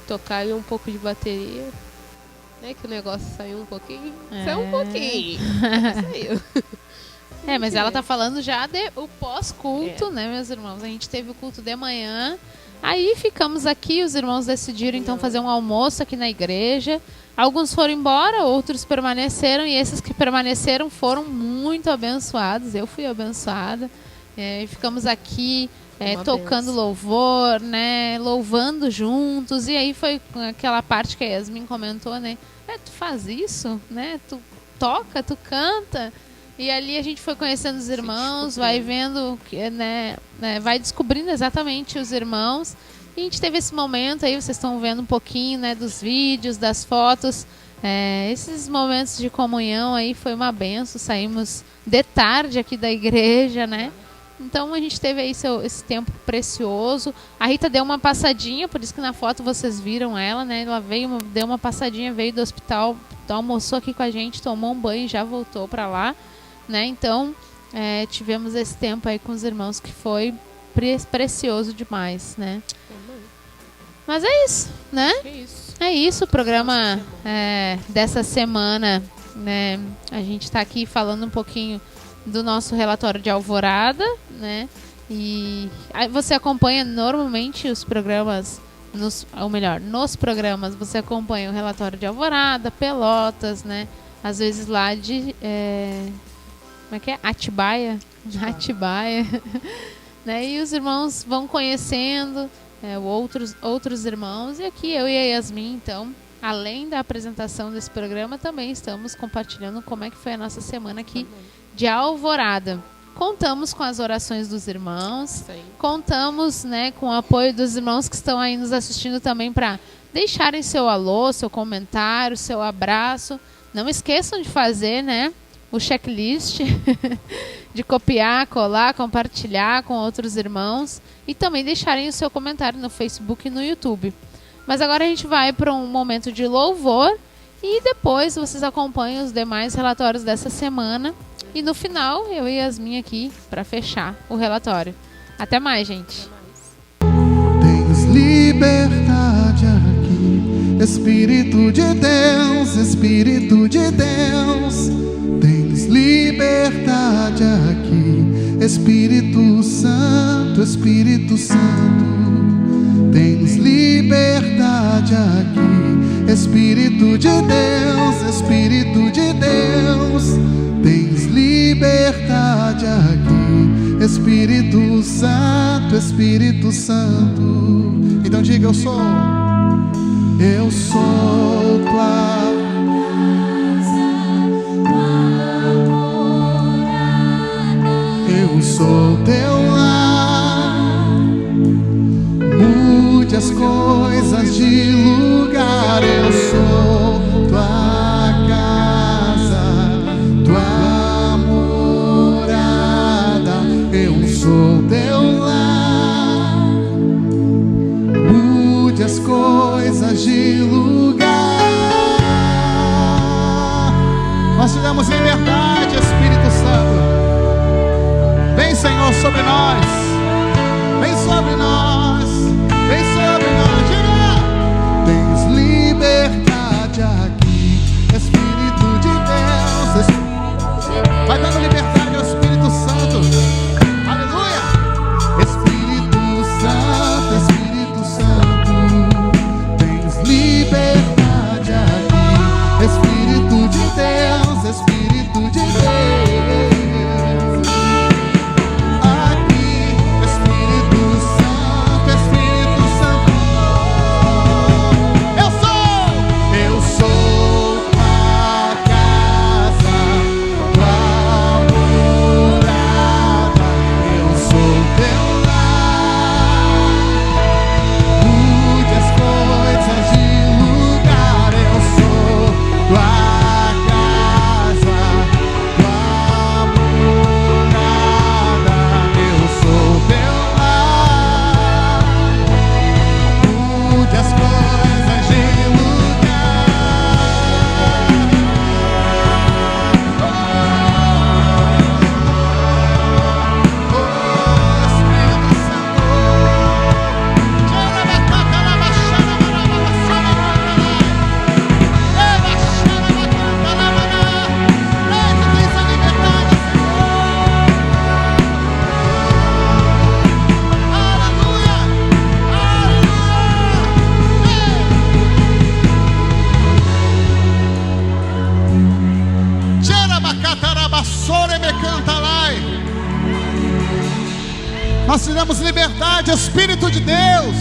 tocar ali um pouco de bateria, né? Que o negócio saiu um pouquinho. Saiu um pouquinho. Saiu. Mas ela tá falando já o pós-culto, né, meus irmãos? A gente teve o culto de manhã. Aí ficamos aqui, os irmãos decidiram então fazer um almoço aqui na igreja. Alguns foram embora, outros permaneceram, e esses que permaneceram foram muito abençoados. Eu fui abençoada. Ficamos aqui tocando louvor, né, louvando juntos. E aí foi aquela parte que a Yasmin comentou, né? Tu faz isso, né? Tu toca, tu canta. E ali a gente foi conhecendo os irmãos, vai vendo, né, vai descobrindo exatamente os irmãos. E a gente teve esse momento aí, vocês estão vendo um pouquinho, né, dos vídeos, das fotos. Esses momentos de comunhão aí foi uma benção. Saímos de tarde aqui da igreja, né? Então a gente teve aí esse tempo precioso. A Rita deu uma passadinha, por isso que na foto vocês viram ela, né? Ela deu uma passadinha, veio do hospital, almoçou aqui com a gente, tomou um banho e já voltou para lá. Né? Então, tivemos esse tempo aí com os irmãos que foi precioso demais, né? Mas é isso, né? É isso o programa dessa semana, né? A gente está aqui falando um pouquinho do nosso relatório de Alvorada, né? E aí você acompanha normalmente os programas, nos programas você acompanha o relatório de Alvorada, Pelotas, né? Às vezes lá de... como é que é? Atibaia. Né? E os irmãos vão conhecendo outros irmãos. E aqui eu e a Yasmin, então, além da apresentação desse programa, também estamos compartilhando como é que foi a nossa semana aqui de Alvorada. Contamos com as orações dos irmãos. Sim. Contamos, né, com o apoio dos irmãos que estão aí nos assistindo também para deixarem seu alô, seu comentário, seu abraço. Não esqueçam de fazer, né, o checklist, de copiar, colar, compartilhar com outros irmãos e também deixarem o seu comentário no Facebook e no YouTube. Mas agora a gente vai para um momento de louvor e depois vocês acompanham os demais relatórios dessa semana. E no final, eu e Yasmin aqui para fechar o relatório. Até mais, gente. Tens liberdade aqui, Espírito de Deus, Espírito de Deus. Tens liberdade aqui, Espírito Santo, Espírito Santo. Tens liberdade aqui, Espírito de Deus, Espírito de Deus. Tens liberdade aqui, Espírito Santo, Espírito Santo. Então diga: eu sou tua. Eu sou teu lar. Mude as coisas de lugar. Eu sou tua casa, tua morada. Eu sou teu lar. Mude as coisas de lugar. Nós te damos liberdade, Espírito Santo. Vem, Senhor, sobre nós. Vem sobre nós. Vem sobre nós. Diga: tens liberdade aqui, Espírito de Deus. Vai dando liberdade ao Espírito Santo. Aleluia. Espírito Santo, Espírito Santo. Tens liberdade aqui, Espírito de Deus, Espírito de Deus. Aqui, Espírito Santo, Nós te damos liberdade, Espírito de Deus.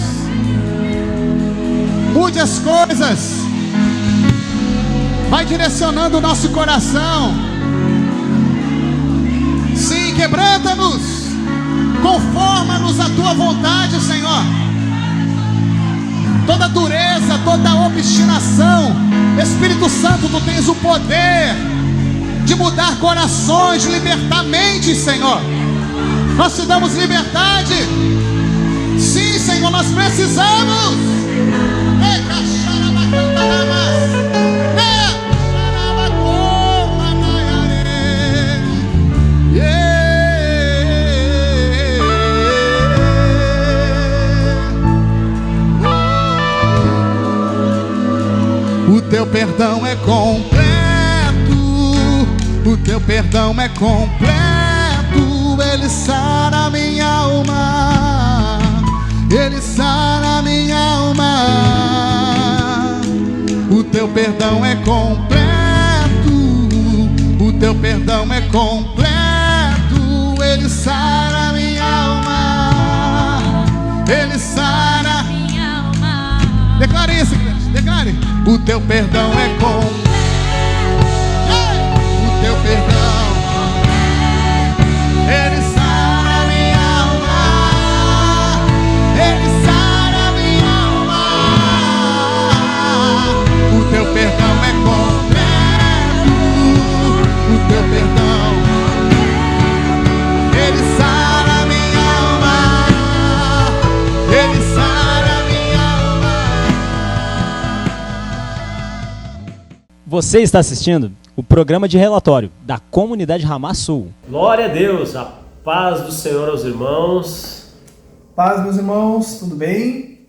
Mude as coisas. Vai direcionando o nosso coração. Sim, quebranta-nos. Conforma-nos à tua vontade, Senhor. Toda dureza, toda obstinação, Espírito Santo, tu tens o poder de mudar corações, de libertar mentes, Senhor. Nós te damos liberdade. Sim, Senhor, nós precisamos. O teu perdão é completo. O teu perdão é completo. Ele sara minha alma. Ele sara minha alma. O teu perdão é completo. O teu perdão é completo. Ele sara minha alma. Ele sara minha alma. Declare isso, igreja. Declare. O teu perdão é completo. O teu perdão. Ele sara minha alma. Ele sara minha alma. O teu perdão é completo. O teu perdão. Ele sara minha alma. Ele sara minha alma. Você está assistindo o programa de relatório da Comunidade Ramá Sul. Glória a Deus, a paz do Senhor aos irmãos. Paz, meus irmãos, tudo bem?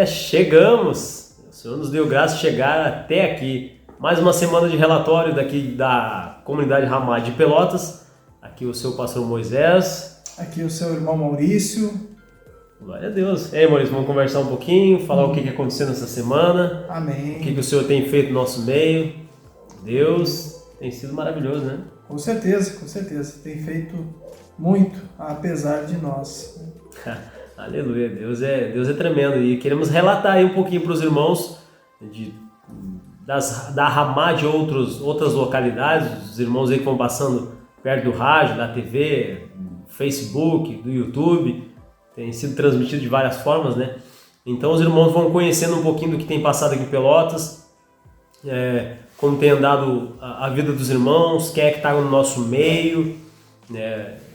Chegamos. O Senhor nos deu graça de chegar até aqui. Mais uma semana de relatório daqui da Comunidade Ramá de Pelotas. Aqui o seu pastor Moisés. Aqui o seu irmão Maurício. Glória a Deus. Ei, Maurício, vamos conversar um pouquinho, falar o que aconteceu nessa semana. Amém. O que o Senhor tem feito no nosso meio. Deus tem sido maravilhoso, né? Com certeza, com certeza. Tem feito muito, apesar de nós. Aleluia, Deus é tremendo. E queremos relatar aí um pouquinho para os irmãos da Ramá de outras localidades, os irmãos aí que vão passando perto do rádio, da TV, do Facebook, do YouTube. Tem sido transmitido de várias formas, né? Então os irmãos vão conhecendo um pouquinho do que tem passado aqui em Pelotas, como tem andado a vida dos irmãos, quem é que está no nosso meio.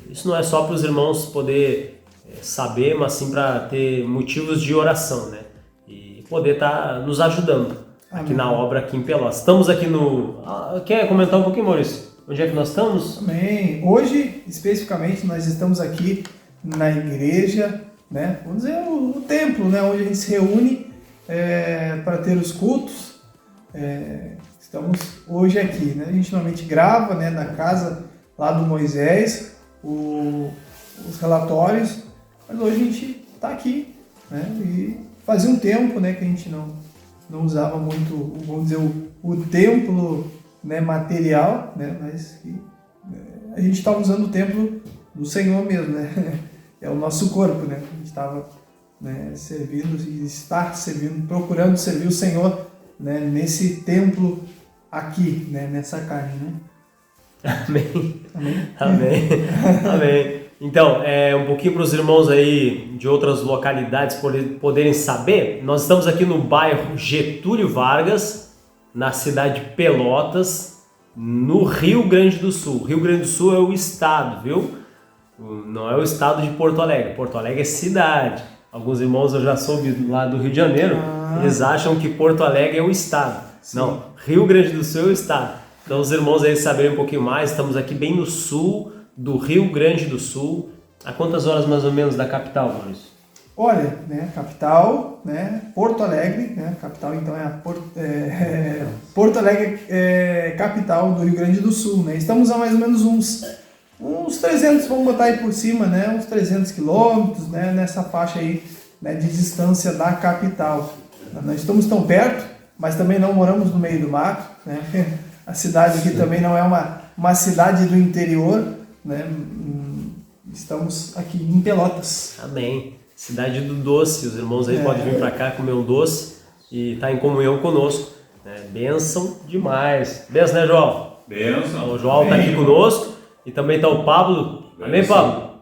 Isso não é só para os irmãos poder saber, mas sim para ter motivos de oração, né? E poder estar nos ajudando aqui na obra aqui em Pelotas. Estamos aqui no... Quer comentar um pouquinho, Maurício? Onde é que nós estamos? Amém. Hoje, especificamente, nós estamos aqui na igreja, né? Vamos dizer, o templo, né? Onde a gente se reúne para ter os cultos. Estamos hoje aqui, né? A gente normalmente grava, né, na casa lá do Moisés os relatórios, mas hoje a gente está aqui, né? E fazia um tempo, né, que a gente não usava muito, vamos dizer, o templo, né, material, né? Mas a gente está usando o templo do Senhor mesmo, né? É o nosso corpo, né? A gente estava, né, servindo e está servindo, procurando servir o Senhor, né, nesse templo aqui, né, nessa carne, né? Amém. Amém. Amém. Amém. Então, um pouquinho para os irmãos aí de outras localidades poderem saber, nós estamos aqui no bairro Getúlio Vargas, na cidade de Pelotas, no Rio Grande do Sul. Rio Grande do Sul é o estado, viu? Não é o estado de Porto Alegre. Porto Alegre é cidade. Alguns irmãos eu já soube lá do Rio de Janeiro, eles acham que Porto Alegre é o estado. Sim. Não, Rio Grande do Sul é o estado. Então os irmãos aí saberem um pouquinho mais, estamos aqui bem no sul do Rio Grande do Sul. A quantas horas mais ou menos da capital, Maurício? Olha, né, capital, né, Porto Alegre, né, capital então é Porto Alegre, capital do Rio Grande do Sul, né? Estamos a mais ou menos uns 300, vamos botar aí por cima, né, uns 300 quilômetros, né, nessa faixa aí, né, de distância da capital. Não estamos tão perto, mas também não moramos no meio do mato, né? A cidade aqui também não é uma cidade do interior, né? estamos aqui em Pelotas. Amém. Cidade do doce, os irmãos aí podem vir para cá comer um doce e estar em comunhão conosco. Bênção demais. Bênção, né, João? Bênção. O João está aqui conosco e também está o Pablo. Amém, Pablo?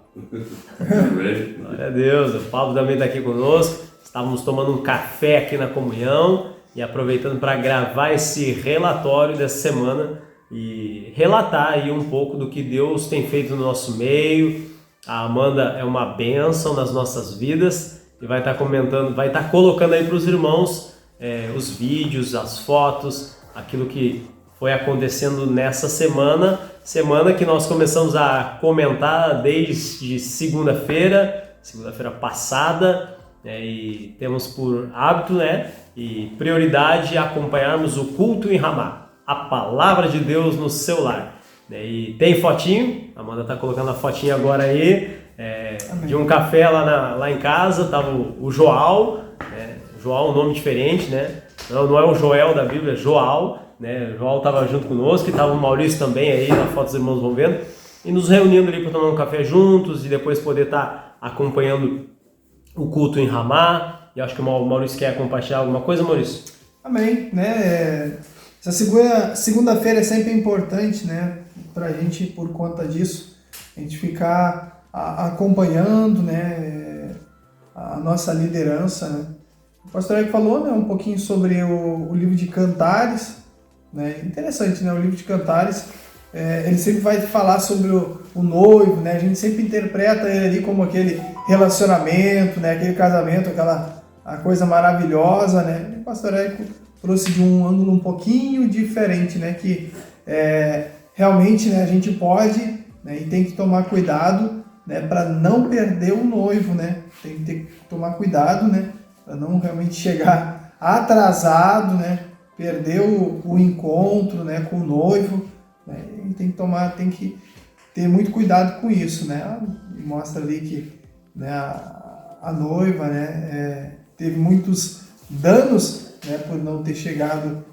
Glória a Deus. O Pablo também está aqui conosco. Estávamos tomando um café aqui na comunhão e aproveitando para gravar esse relatório dessa semana e relatar aí um pouco do que Deus tem feito no nosso meio. A Amanda é uma bênção nas nossas vidas e vai estar comentando, vai estar colocando aí para os irmãos os vídeos, as fotos, aquilo que foi acontecendo nessa semana que nós começamos a comentar desde segunda-feira passada, e temos por hábito, e prioridade acompanharmos o culto em Ramá, a palavra de Deus no seu lar. E tem fotinho, a Amanda está colocando a fotinha agora aí, de um café lá em casa, estava o Joal, Joal é um nome diferente, não é o Joel da Bíblia, é Joal, O Joal estava junto conosco, e estava o Maurício também aí, na foto os irmãos vão vendo, e nos reunindo ali para tomar um café juntos e depois poder estar acompanhando o culto em Ramá. E acho que o Maurício quer compartilhar alguma coisa, Maurício? Amém, Essa segunda-feira é sempre importante, para a gente, por conta disso, a gente ficar acompanhando, a nossa liderança, O pastor Eric falou, um pouquinho sobre o livro de Cantares, Interessante, o livro de Cantares, ele sempre vai falar sobre o noivo, A gente sempre interpreta ele ali como aquele relacionamento, aquele casamento, a coisa maravilhosa, O pastor Eric trouxe de um ângulo um pouquinho diferente, que realmente a gente pode, e tem que tomar cuidado, para não perder o noivo, Tem que tomar cuidado, para não realmente chegar atrasado, perder o encontro, com o noivo, E tem que ter muito cuidado com isso, Mostra ali que a noiva, teve muitos danos, por não ter chegado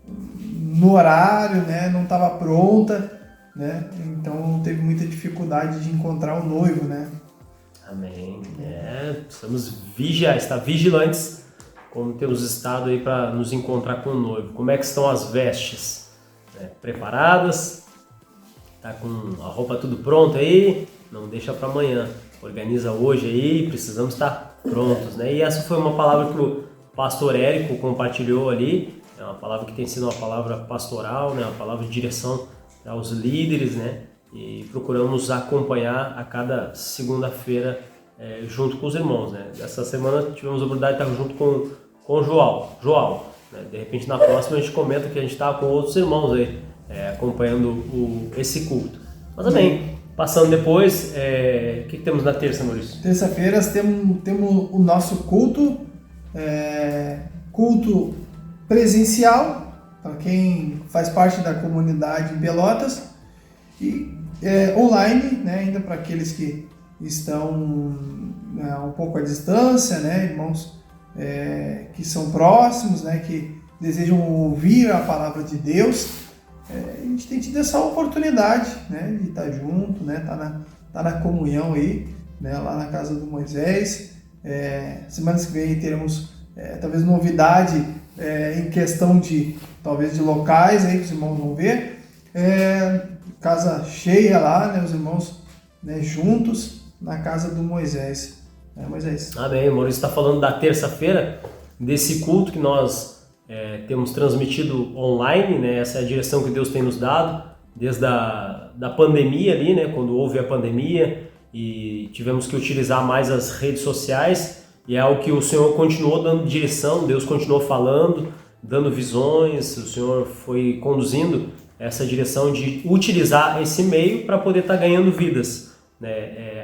no horário, não estava pronta, então teve muita dificuldade de encontrar o noivo, Amém. Precisamos estar vigilantes, como temos estado aí para nos encontrar com o noivo. Como é que estão as vestes? Preparadas? Tá com a roupa tudo pronta aí? Não deixa para amanhã. Organiza hoje aí, precisamos estar prontos, E essa foi uma palavra que o pastor Érico compartilhou ali. É uma palavra que tem sido uma palavra pastoral, uma palavra de direção aos líderes, E procuramos acompanhar a cada segunda-feira junto com os irmãos, Essa semana tivemos a oportunidade de estar junto com o Joal, De repente na próxima a gente comenta que a gente está com outros irmãos aí, acompanhando esse culto. Mas também, passando depois, o que temos na terça, Maurício? Terça-feira temos o nosso culto presencial, para quem faz parte da comunidade em Pelotas, e online, ainda para aqueles que estão um pouco à distância, irmãos que são próximos, que desejam ouvir a palavra de Deus. A gente tem tido essa oportunidade, de estar junto, tá na comunhão aí, lá na casa do Moisés. Semanas que vem teremos talvez novidade em questão de locais aí que os irmãos vão ver. Casa cheia lá, os irmãos juntos na casa do Moisés. Moisés. Amém. O Maurício está falando da terça-feira, desse culto que nós temos transmitido online, Essa é a direção que Deus tem nos dado, desde da pandemia ali, quando houve a pandemia e tivemos que utilizar mais as redes sociais, e é algo que o Senhor continuou dando direção, Deus continuou falando, dando visões, o Senhor foi conduzindo essa direção de utilizar esse meio para poder estar ganhando vidas,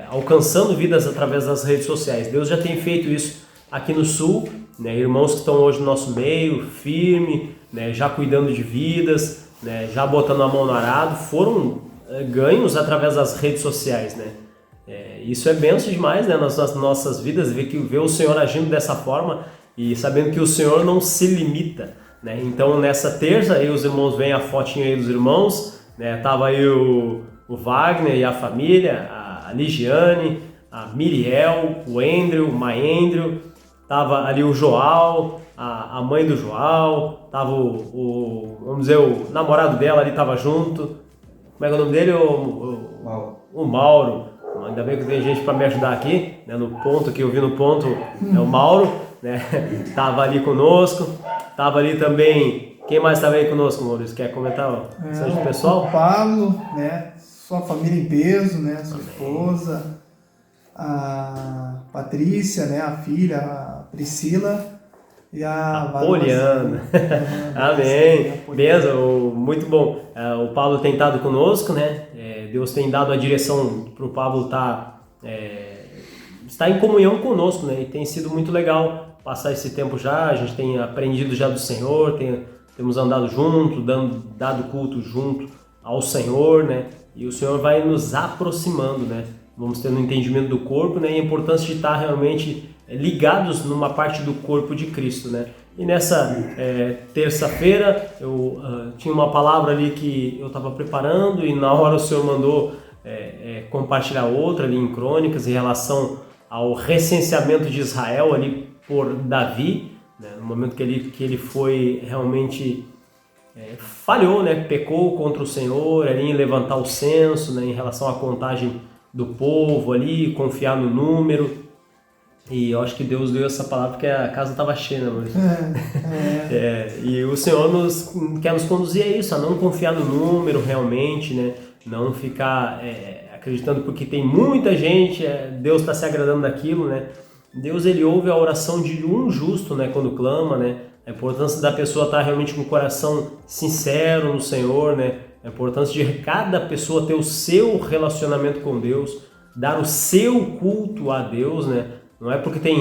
alcançando vidas através das redes sociais. Deus já tem feito isso aqui no Sul, irmãos que estão hoje no nosso meio, firme, já cuidando de vidas, já botando a mão no arado, foram ganhos através das redes sociais. Isso é bênção demais, nas nossas vidas, ver o Senhor agindo dessa forma e sabendo que o Senhor não se limita. Então nessa terça aí os irmãos veem a fotinha aí dos irmãos, tava aí o Wagner e a família, a Ligiane, a Miriel, o Andrew, o Maendrew, tava ali o João, a mãe do João, tava vamos dizer, o namorado dela ali tava junto. Como é que é o nome dele? O Mauro. Ainda bem que tem gente para me ajudar aqui, né? No ponto que eu vi no ponto, é o Mauro, né? Tava ali conosco. Tava ali também. Quem mais estava aí conosco, Maurício? Quer comentar o pessoal? O Pablo, né? Sua família em peso, né? Sua esposa, a Patrícia, né? A filha, a Priscila e a Poliana. Amém. Benção, muito bom. O Pablo tem estado conosco, né? Deus tem dado a direção para o Pablo estar em comunhão conosco, né? E tem sido muito legal passar esse tempo já. A gente tem aprendido já do Senhor, temos andado junto, dado culto junto ao Senhor, né? E o Senhor vai nos aproximando, né? Vamos tendo um entendimento do corpo, né? E a importância de estar realmente ligados numa parte do corpo de Cristo, né? E nessa terça-feira eu tinha uma palavra ali que eu estava preparando e na hora o Senhor mandou compartilhar outra ali em Crônicas em relação ao recenseamento de Israel ali por Davi, né? No momento que ele foi realmente falhou, né? Pecou contra o Senhor ali em levantar o censo, né? Em relação à contagem do povo ali, confiar no número. E eu acho que Deus deu essa palavra porque a casa estava cheia, né, Maurício? E o Senhor quer nos conduzir a isso, a não confiar no número realmente, né? Não ficar acreditando porque tem muita gente, Deus está se agradando daquilo, né? Deus, ele ouve a oração de um justo, né, quando clama, né? A importância da pessoa estar realmente com o coração sincero no Senhor, né? A importância de cada pessoa ter o seu relacionamento com Deus, dar o seu culto a Deus, né? Não é porque tem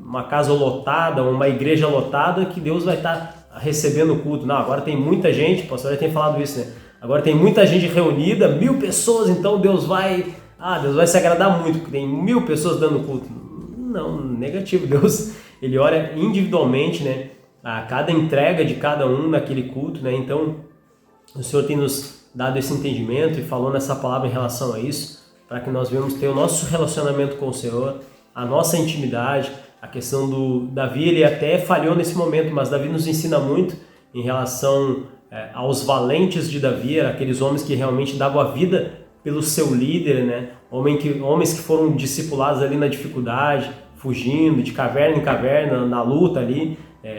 uma casa lotada, uma igreja lotada, que Deus vai estar recebendo o culto. Não, agora tem muita gente, o pastor já tem falado isso, né? Agora tem muita gente reunida, 1000 pessoas, então Deus vai se agradar muito, porque tem 1000 pessoas dando culto. Não, negativo. Deus, ele ora individualmente, né? A cada entrega de cada um naquele culto, né? Então, o Senhor tem nos dado esse entendimento e falou nessa palavra em relação a isso, para que nós venhamos ter o nosso relacionamento com o Senhor, a nossa intimidade. A questão do Davi, ele até falhou nesse momento, mas Davi nos ensina muito em relação aos valentes de Davi, aqueles homens que realmente davam a vida pelo seu líder, né? Homens que foram discipulados ali na dificuldade, fugindo de caverna em caverna, na luta ali.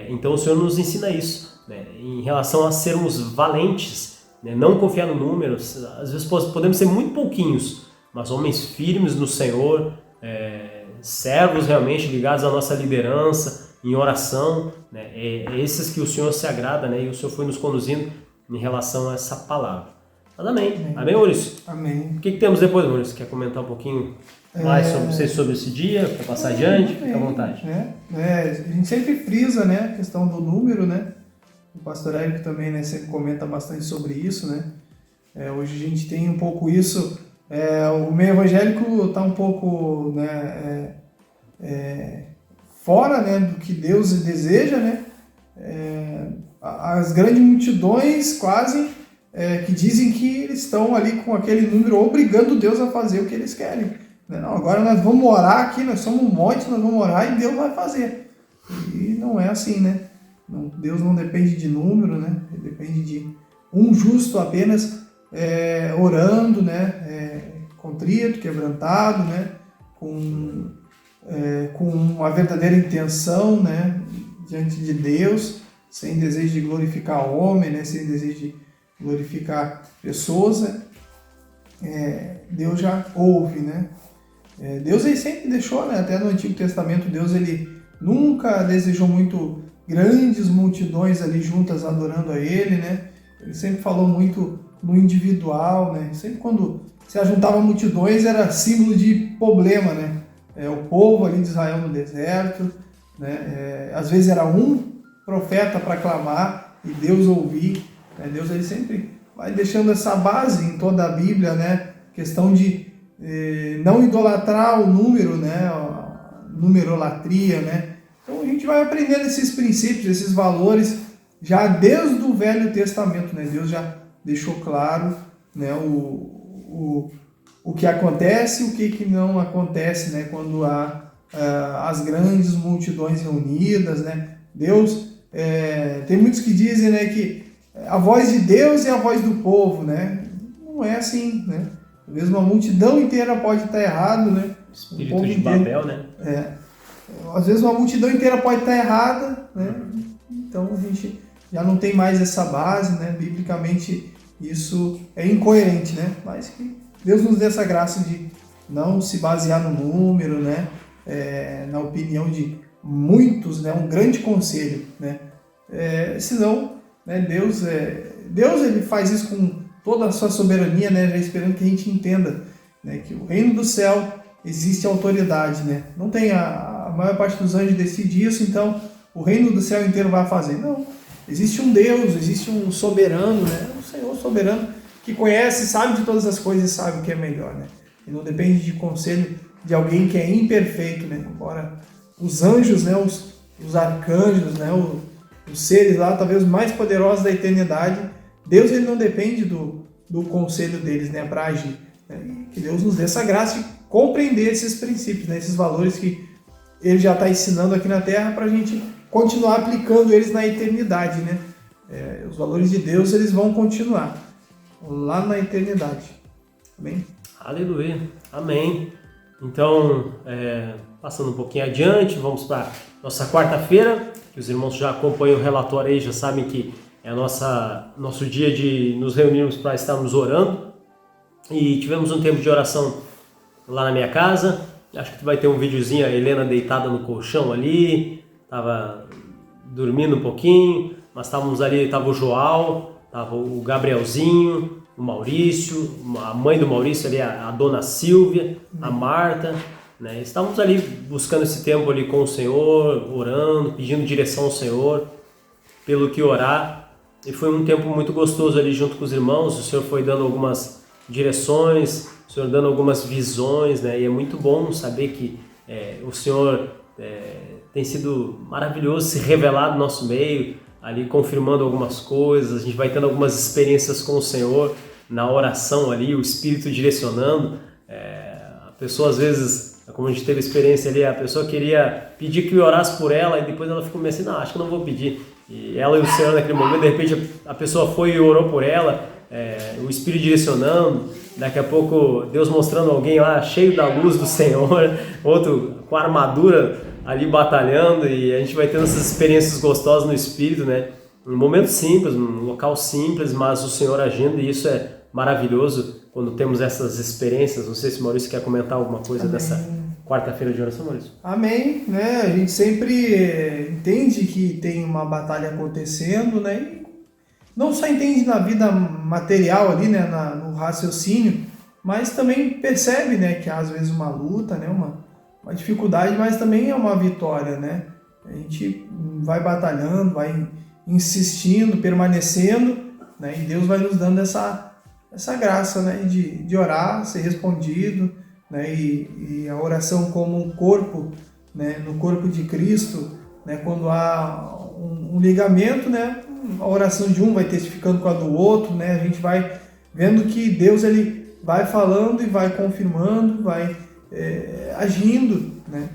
Então o Senhor nos ensina isso, né? Em relação a sermos valentes, né? Não confiar no número. Às vezes podemos ser muito pouquinhos, mas homens firmes no Senhor, servos realmente ligados à nossa liderança, em oração, né? Esses que o Senhor se agrada, né? E o Senhor foi nos conduzindo em relação a essa palavra. Mas amém. Amém, Maurício? Amém. O que temos depois, Maurício? Quer comentar um pouquinho mais sobre esse dia? Para passar adiante? Fica à vontade. A gente sempre frisa, né, a questão do número, né? O pastor Érico também, né, sempre comenta bastante sobre isso, né? Hoje a gente tem um pouco isso. O meio evangélico está um pouco, né, fora, né, do que Deus deseja, né? As grandes multidões quase que dizem que eles estão ali com aquele número obrigando Deus a fazer o que eles querem. Não, agora nós vamos orar aqui, nós somos um monte, nós vamos orar e Deus vai fazer. E não é assim, né? Deus não depende de número, né? Ele depende de um justo apenas orando, né? Contrito, quebrantado, né? Com uma verdadeira intenção, né? Diante de Deus, sem desejo de glorificar o homem, né? Sem desejo de glorificar pessoas, né? Deus já ouve, né? Deus ele sempre deixou, né? Até no Antigo Testamento, Deus ele nunca desejou muito grandes multidões ali juntas adorando a Ele, né? Ele sempre falou muito no individual, né? Sempre quando se ajuntava multidões era símbolo de problema, né? O povo ali de Israel no deserto, né? Às vezes era um profeta para clamar e Deus ouvir, né? Deus ele sempre vai deixando essa base em toda a Bíblia, né? Questão de não idolatrar o número, né? A numerolatria, né? Então a gente vai aprendendo esses princípios, esses valores já desde o Velho Testamento, né? Deus já deixou claro, né? o que acontece e o que não acontece, né, quando há as grandes multidões reunidas, né? Deus, tem muitos que dizem, né, que a voz de Deus é a voz do povo, né? Não é assim, né? Às vezes uma multidão inteira pode estar errado, né? Espírito de Babel, né? Às vezes uma multidão inteira pode estar errada, né? Então a gente já não tem mais essa base, né? Biblicamente isso é incoerente, né? Mas que Deus nos dê essa graça de não se basear no número, né? Na opinião de muitos, né? Um grande conselho, né? Senão, né? Deus ele faz isso com toda a sua soberania, né? Já esperando que a gente entenda, né? Que o reino do céu existe autoridade, né? Não tem a maior parte dos anjos decide isso, então o reino do céu inteiro vai fazer. Não, existe um Deus, existe um soberano, né? Um Senhor soberano que conhece, sabe de todas as coisas e sabe o que é melhor, né? E não depende de conselho de alguém que é imperfeito, né? Embora os anjos, né? Os arcanjos, né? Os seres lá, talvez os mais poderosos da eternidade, Deus ele não depende do conselho deles, né? Para agir. Né? E que Deus nos dê essa graça de compreender esses princípios, né? Esses valores que Ele já está ensinando aqui na Terra para a gente continuar aplicando eles na eternidade, né? Os valores de Deus eles vão continuar lá na eternidade. Amém? Aleluia. Amém. Então, passando um pouquinho adiante, vamos para nossa quarta-feira, que os irmãos já acompanham o relatório aí, já sabem que é nosso dia de nos reunirmos para estarmos orando. E tivemos um tempo de oração lá na minha casa. Acho que vai ter um videozinho, a Helena deitada no colchão ali, estava dormindo um pouquinho, mas estávamos ali, estava o João, estava o Gabrielzinho, o Maurício, a mãe do Maurício ali, a dona Silvia, a Marta, né? Estávamos ali buscando esse tempo ali com o Senhor, orando, pedindo direção ao Senhor, pelo que orar, e foi um tempo muito gostoso ali junto com os irmãos. O Senhor foi dando algumas direções, o Senhor dando algumas visões, né? E é muito bom saber que o Senhor tem sido maravilhoso se revelar no nosso meio, ali confirmando algumas coisas. A gente vai tendo algumas experiências com o Senhor na oração ali, o Espírito direcionando. A pessoa às vezes, como a gente teve experiência ali, a pessoa queria pedir que eu orasse por ela e depois ela ficou meio assim, não, acho que não vou pedir. E ela e o Senhor naquele momento, de repente a pessoa foi e orou por ela, o Espírito direcionando, daqui a pouco Deus mostrando alguém lá cheio da luz do Senhor, outro com a armadura ali batalhando, e a gente vai tendo essas experiências gostosas no Espírito, né? Um momento simples, um local simples, mas o Senhor agindo, e isso é maravilhoso quando temos essas experiências. Não sei se o Maurício quer comentar alguma coisa dessa quarta-feira de oração, Maurício. Amém, né? A gente sempre entende que tem uma batalha acontecendo, né? E não só entende na vida material ali, né? No raciocínio, mas também percebe, né? Que há às vezes uma luta, né? Uma dificuldade, mas também é uma vitória, né? A gente vai batalhando, vai insistindo, permanecendo, né? E Deus vai nos dando essa graça, né? De orar, ser respondido, né? E a oração como um corpo, né? No corpo de Cristo, né? Quando há um ligamento, né? A oração de um vai testificando com a do outro, né? A gente vai vendo que Deus ele vai falando e vai confirmando, vai agindo, né?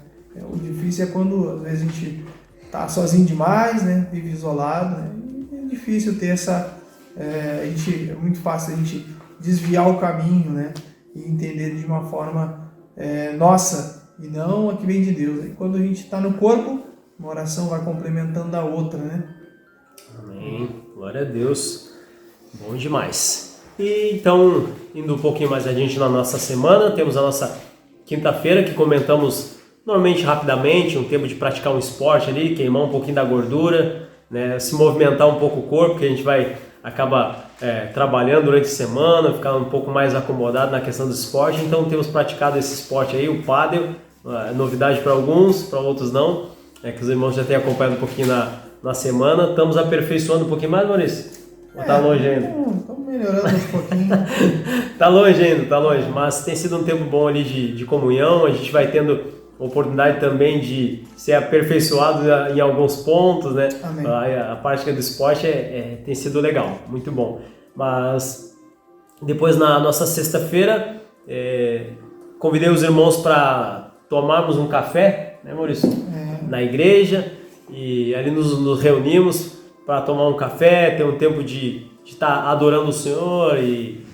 O difícil é quando às vezes a gente tá sozinho demais, né? Vive isolado, né? E é difícil ter é muito fácil a gente desviar o caminho, né? E entender de uma forma nossa e não a que vem de Deus. E quando a gente está no corpo, uma oração vai complementando a outra, né? Amém. Glória a Deus. Bom demais. E então, indo um pouquinho mais adiante na nossa semana, temos a nossa quinta-feira, que comentamos normalmente rapidamente, um tempo de praticar um esporte ali, queimar um pouquinho da gordura, né, se movimentar um pouco o corpo, que a gente vai acabar trabalhando durante a semana, ficar um pouco mais acomodado na questão do esporte. Então temos praticado esse esporte aí, o pádel, novidade para alguns, para outros não, que os irmãos já têm acompanhado um pouquinho na semana. Estamos aperfeiçoando um pouquinho mais, Maurício? Ou tá longe ainda? Estamos melhorando um pouquinho. Tá longe, mas tem sido um tempo bom ali de comunhão. A gente vai tendo oportunidade também de ser aperfeiçoado em alguns pontos, né? Amém. A prática do esporte tem sido legal, muito bom. Mas depois na nossa sexta-feira Convidei os irmãos para tomarmos um café, né, Maurício? Na igreja, e ali nos reunimos para tomar um café, ter um tempo de estar adorando o Senhor e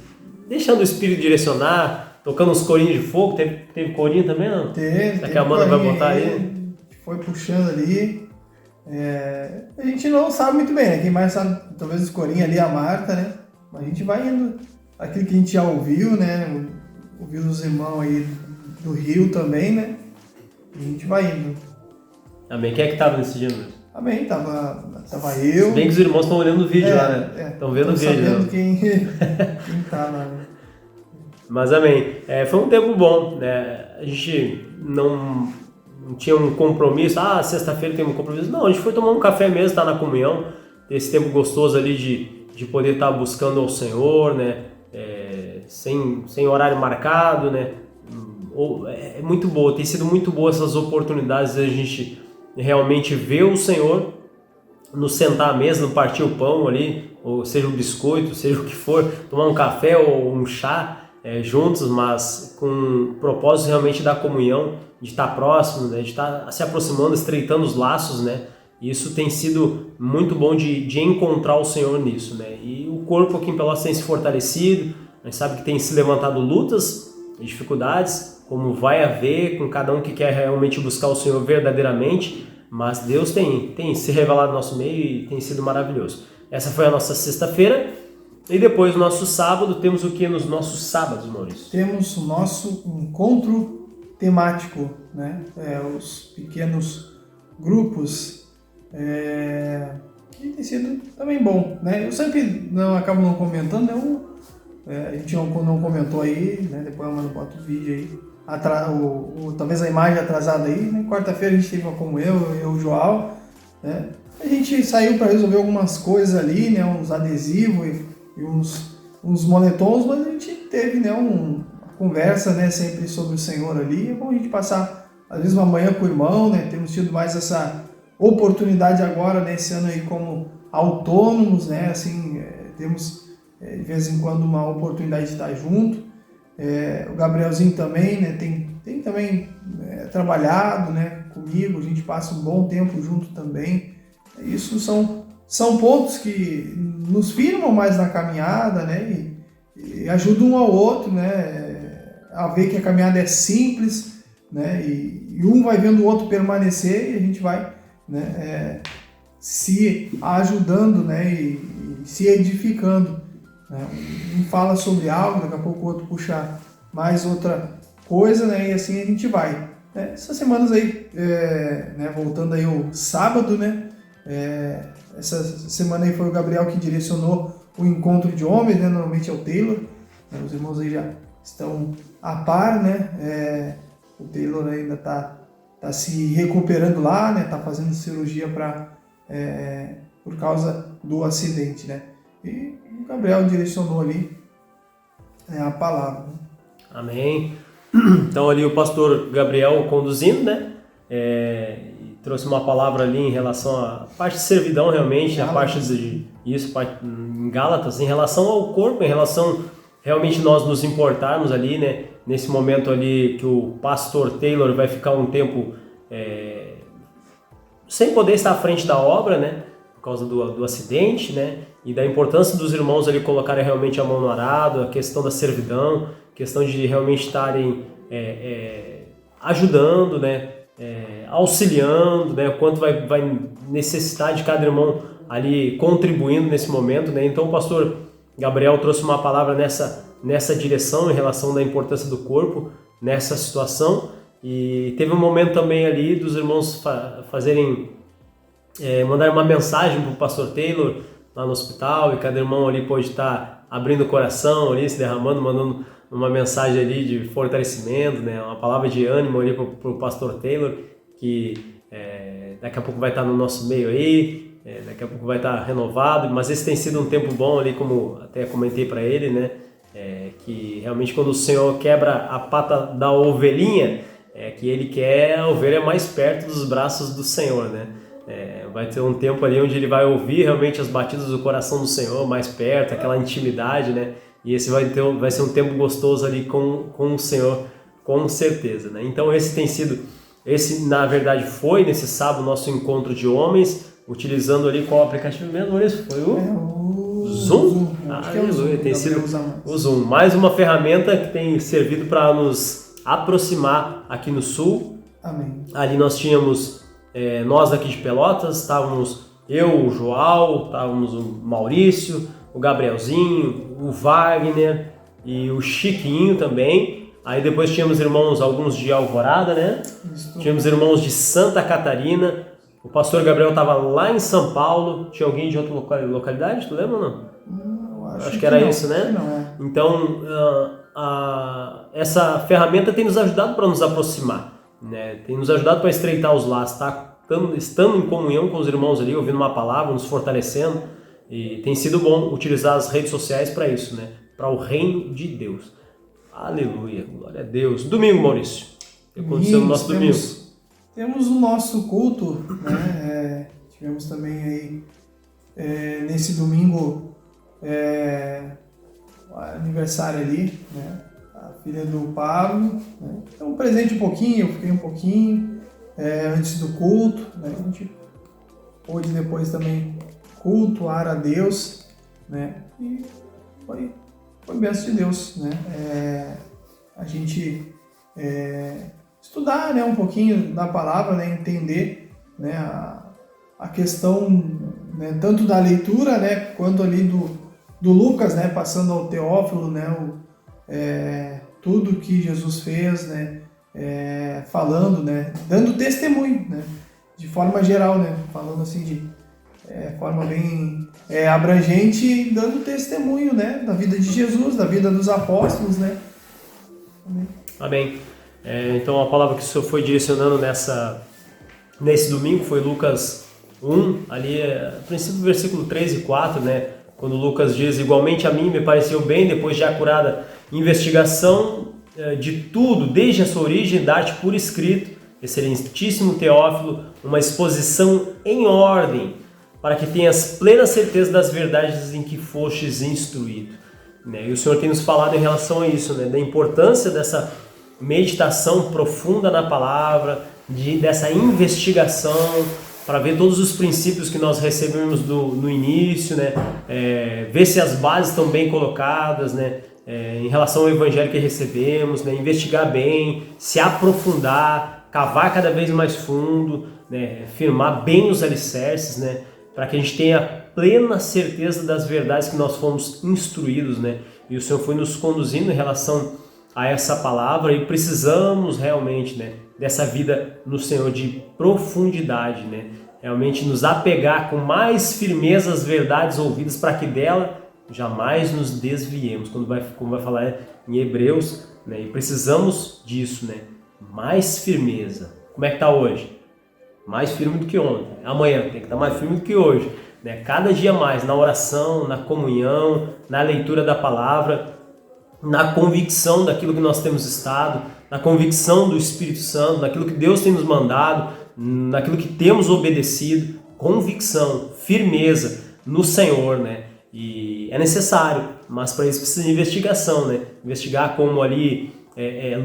deixando o Espírito direcionar, tocando uns corinhos de fogo. Teve corinho também, não? Teve. Será que a Amanda vai botar aí? Foi puxando ali. A gente não sabe muito bem, né? Quem mais sabe, talvez os corinhos ali, a Marta, né? Mas a gente vai indo, aquilo que a gente já ouviu, né? Ouviu os irmãos aí do Rio também, né? E a gente vai indo. Amém. Quem é que tava nesse dia mesmo? Amém. Tava eu. Se bem que os irmãos estão olhando o vídeo lá, né? Estão vendo o vídeo. Sabendo quem tá lá, né? Mas amém. Foi um tempo bom, né? A gente não tinha um compromisso. Sexta-feira tem um compromisso. Não, a gente foi tomar um café mesmo, estar na comunhão. Ter esse tempo gostoso ali de poder estar buscando ao Senhor, né? Sem horário marcado, né? É muito boa, tem sido muito boa essas oportunidades de a gente realmente ver o Senhor, nos sentar à mesa, no partir o pão ali, ou seja um biscoito, seja o que for, tomar um café ou um chá juntos, mas com o propósito realmente da comunhão, de estar próximo, né? De estar se aproximando, estreitando os laços, né? E isso tem sido muito bom de encontrar o Senhor nisso, né? E o corpo aqui em Pelotas tem se fortalecido, a gente sabe que tem se levantado lutas e dificuldades, como vai haver com cada um que quer realmente buscar o Senhor verdadeiramente, mas Deus tem se revelado no nosso meio e tem sido maravilhoso. Essa foi a nossa sexta-feira, e depois no nosso sábado, temos o que nos nossos sábados, Maurício? Temos o nosso encontro temático, né? Os pequenos grupos, que tem sido também bom, né? Eu sempre acabo não comentando, né? A gente não comentou aí, né? Depois eu boto o vídeo aí, talvez a imagem atrasada aí, né? Quarta-feira a gente teve uma como eu e o João, né? A gente saiu para resolver algumas coisas ali, né? Uns adesivos e uns moletons, mas a gente teve, né? Uma conversa, né? Sempre sobre o Senhor ali. É bom a gente passar, às vezes, uma manhã com o irmão, né? Temos tido mais essa oportunidade agora, né? Esse ano aí como autônomos, né? Assim, temos de vez em quando uma oportunidade de estar junto. O Gabrielzinho também, né? Tem também trabalhado, né? Comigo, a gente passa um bom tempo junto também. Isso são pontos que nos firmam mais na caminhada, né? E ajudam um ao outro, né? A ver que a caminhada é simples, né? E um vai vendo o outro permanecer e a gente vai, né? Se ajudando, né? E se edificando, né? Um fala sobre algo, daqui a pouco o outro puxa mais outra coisa, né? E assim a gente vai. Essas semanas aí, né? Voltando aí o sábado, né? Essa semana aí foi o Gabriel que direcionou o encontro de homens, né? Normalmente é o Taylor, né? Os irmãos aí já estão a par, né? O Taylor ainda tá se recuperando lá, né? Tá fazendo cirurgia por causa do acidente, né? E o Gabriel direcionou ali a palavra, né? Amém. Então ali o pastor Gabriel conduzindo, né? Trouxe uma palavra ali em relação à parte de servidão realmente, a parte em Gálatas, em relação ao corpo, em relação realmente nós nos importarmos ali, né? Nesse momento ali que o pastor Taylor vai ficar um tempo sem poder estar à frente da obra, né? Por causa do acidente, né? E da importância dos irmãos ali colocarem realmente a mão no arado, a questão da servidão, a questão de realmente estarem ajudando, né? Auxiliando, né? O quanto vai necessitar de cada irmão ali contribuindo nesse momento, né? Então o pastor Gabriel trouxe uma palavra nessa direção em relação da importância do corpo nessa situação, e teve um momento também ali dos irmãos mandar uma mensagem para o pastor Taylor lá no hospital, e cada irmão ali pode estar abrindo o coração ali, se derramando, mandando uma mensagem ali de fortalecimento, né? Uma palavra de ânimo ali para o pastor Taylor, que daqui a pouco vai estar no nosso meio aí, daqui a pouco vai estar renovado, mas esse tem sido um tempo bom ali, como até comentei para ele, né? Que realmente quando o Senhor quebra a pata da ovelhinha, que ele quer a ovelha mais perto dos braços do Senhor, né? Vai ter um tempo ali onde ele vai ouvir realmente as batidas do coração do Senhor mais perto, aquela intimidade, né? E esse vai ser um tempo gostoso ali com o Senhor, com certeza, né? Então esse na verdade foi nesse sábado nosso encontro de homens, utilizando ali qual aplicativo mesmo? Isso foi o Zoom. Aleluia, tem sido o Zoom. Mais uma ferramenta que tem servido para nos aproximar aqui no Sul. Amém. Ali nós tínhamos, nós aqui de Pelotas, estávamos eu, o João, estávamos o Maurício, o Gabrielzinho, o Wagner e o Chiquinho também. Aí depois tínhamos irmãos, alguns de Alvorada, né? Tínhamos irmãos de Santa Catarina. O pastor Gabriel estava lá em São Paulo. Tinha alguém de outra localidade, tu lembra ou não? Acho que era isso, né? Então, essa ferramenta tem nos ajudado para nos aproximar, né? Tem nos ajudado para estreitar os laços, tá? Estando em comunhão com os irmãos ali, ouvindo uma palavra, nos fortalecendo. E tem sido bom utilizar as redes sociais para isso, né? Para o reino de Deus. Aleluia, glória a Deus. Domingo, Maurício. O que aconteceu no nosso domingo? Temos o nosso culto, né? Tivemos também aí, nesse domingo, aniversário ali, né? A filha do Pablo, né? Então, presente um pouquinho, eu fiquei um pouquinho antes do culto, né? A gente pôde depois também cultuar a Deus, né? E foi bênção de Deus, né? A gente estudar, né, um pouquinho da palavra, né, entender, né, a questão, né, tanto da leitura, né, quanto ali do Lucas, né, passando ao Teófilo, né, tudo que Jesus fez, né, falando, né, dando testemunho, né, de forma geral, né, falando assim de forma bem abrangente, dando testemunho, né, da vida de Jesus, da vida dos apóstolos, né. Amém. Amém. Então a palavra que o Senhor foi direcionando nesse domingo foi Lucas 1, ali, a princípio do versículo 3 e 4, né, quando Lucas diz: igualmente a mim me pareceu bem, depois de acurada investigação de tudo, desde a sua origem, dar-te por escrito, excelentíssimo Teófilo, uma exposição em ordem, para que tenhas plena certeza das verdades em que fostes instruído. E o Senhor tem nos falado em relação a isso, né, da importância dessa meditação profunda na palavra, dessa investigação, para ver todos os princípios que nós recebemos no início, né, ver se as bases estão bem colocadas, né, em relação ao evangelho que recebemos, né, investigar bem, se aprofundar, cavar cada vez mais fundo, né, firmar bem os alicerces, né, para que a gente tenha plena certeza das verdades que nós fomos instruídos, né, e o Senhor foi nos conduzindo em relação a essa palavra, e precisamos realmente, né, dessa vida no Senhor de profundidade, né, realmente nos apegar com mais firmeza às verdades ouvidas, para que dela jamais nos desviemos, como vai falar em Hebreus, né, e precisamos disso, né, mais firmeza. Como é que está hoje? Mais firme do que ontem. Amanhã tem que estar mais firme do que hoje, né, cada dia mais, na oração, na comunhão, na leitura da palavra, na convicção daquilo que nós temos estado, na convicção do Espírito Santo, naquilo que Deus tem nos mandado, naquilo que temos obedecido, convicção, firmeza no Senhor, né? E é necessário, mas para isso precisa de investigação, né? Investigar como ali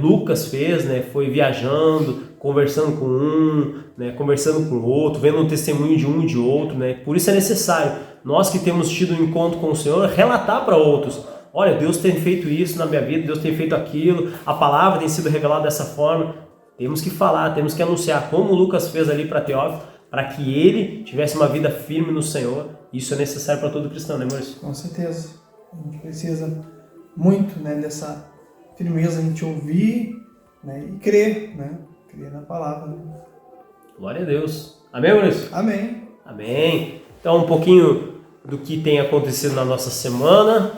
Lucas fez, né? Foi viajando, conversando com um, né? Conversando com o outro, vendo um testemunho de um e de outro, né? Por isso é necessário, nós que temos tido um encontro com o Senhor, relatar para outros: olha, Deus tem feito isso na minha vida, Deus tem feito aquilo, a palavra tem sido revelada dessa forma. Temos que falar, temos que anunciar, como o Lucas fez ali para Teófilo, para que ele tivesse uma vida firme no Senhor. Isso é necessário para todo cristão, né, Maurício? Com certeza. A gente precisa muito, né, dessa firmeza, a gente ouvir, né, e crer, né? Crer na palavra. Né? Glória a Deus. Amém, Maurício? Amém. Amém. Então, um pouquinho do que tem acontecido na nossa semana.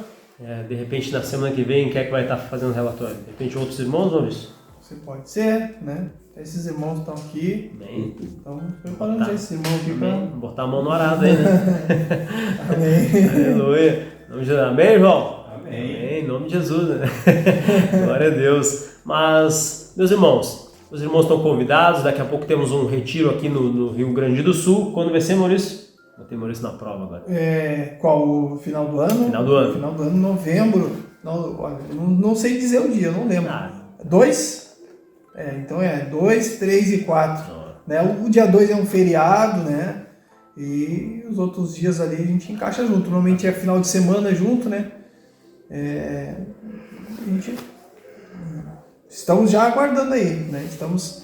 De repente, na semana que vem, quem é que vai estar fazendo relatório? De repente, outros irmãos, Maurício? Você pode ser, né? Esses irmãos estão aqui. Bem. Então, preparando esses irmãos aqui para botar a mão no arado aí, né? Amém. Aleluia. Amém, João? Amém. Amém. Em nome de Jesus, né? Glória a Deus. Mas, meus irmãos, os irmãos estão convidados. Daqui a pouco temos um retiro aqui no Rio Grande do Sul. Quando vai ser, Maurício? Vou ter Maurício na prova agora. Qual? O final do ano? Final do ano. Final do ano, novembro. Não sei dizer o dia, eu não lembro. 2? Então 2, 3 e 4. Né? O dia 2 é um feriado, né? E os outros dias ali a gente encaixa junto. Normalmente é final de semana junto, né? Estamos já aguardando aí, né? Estamos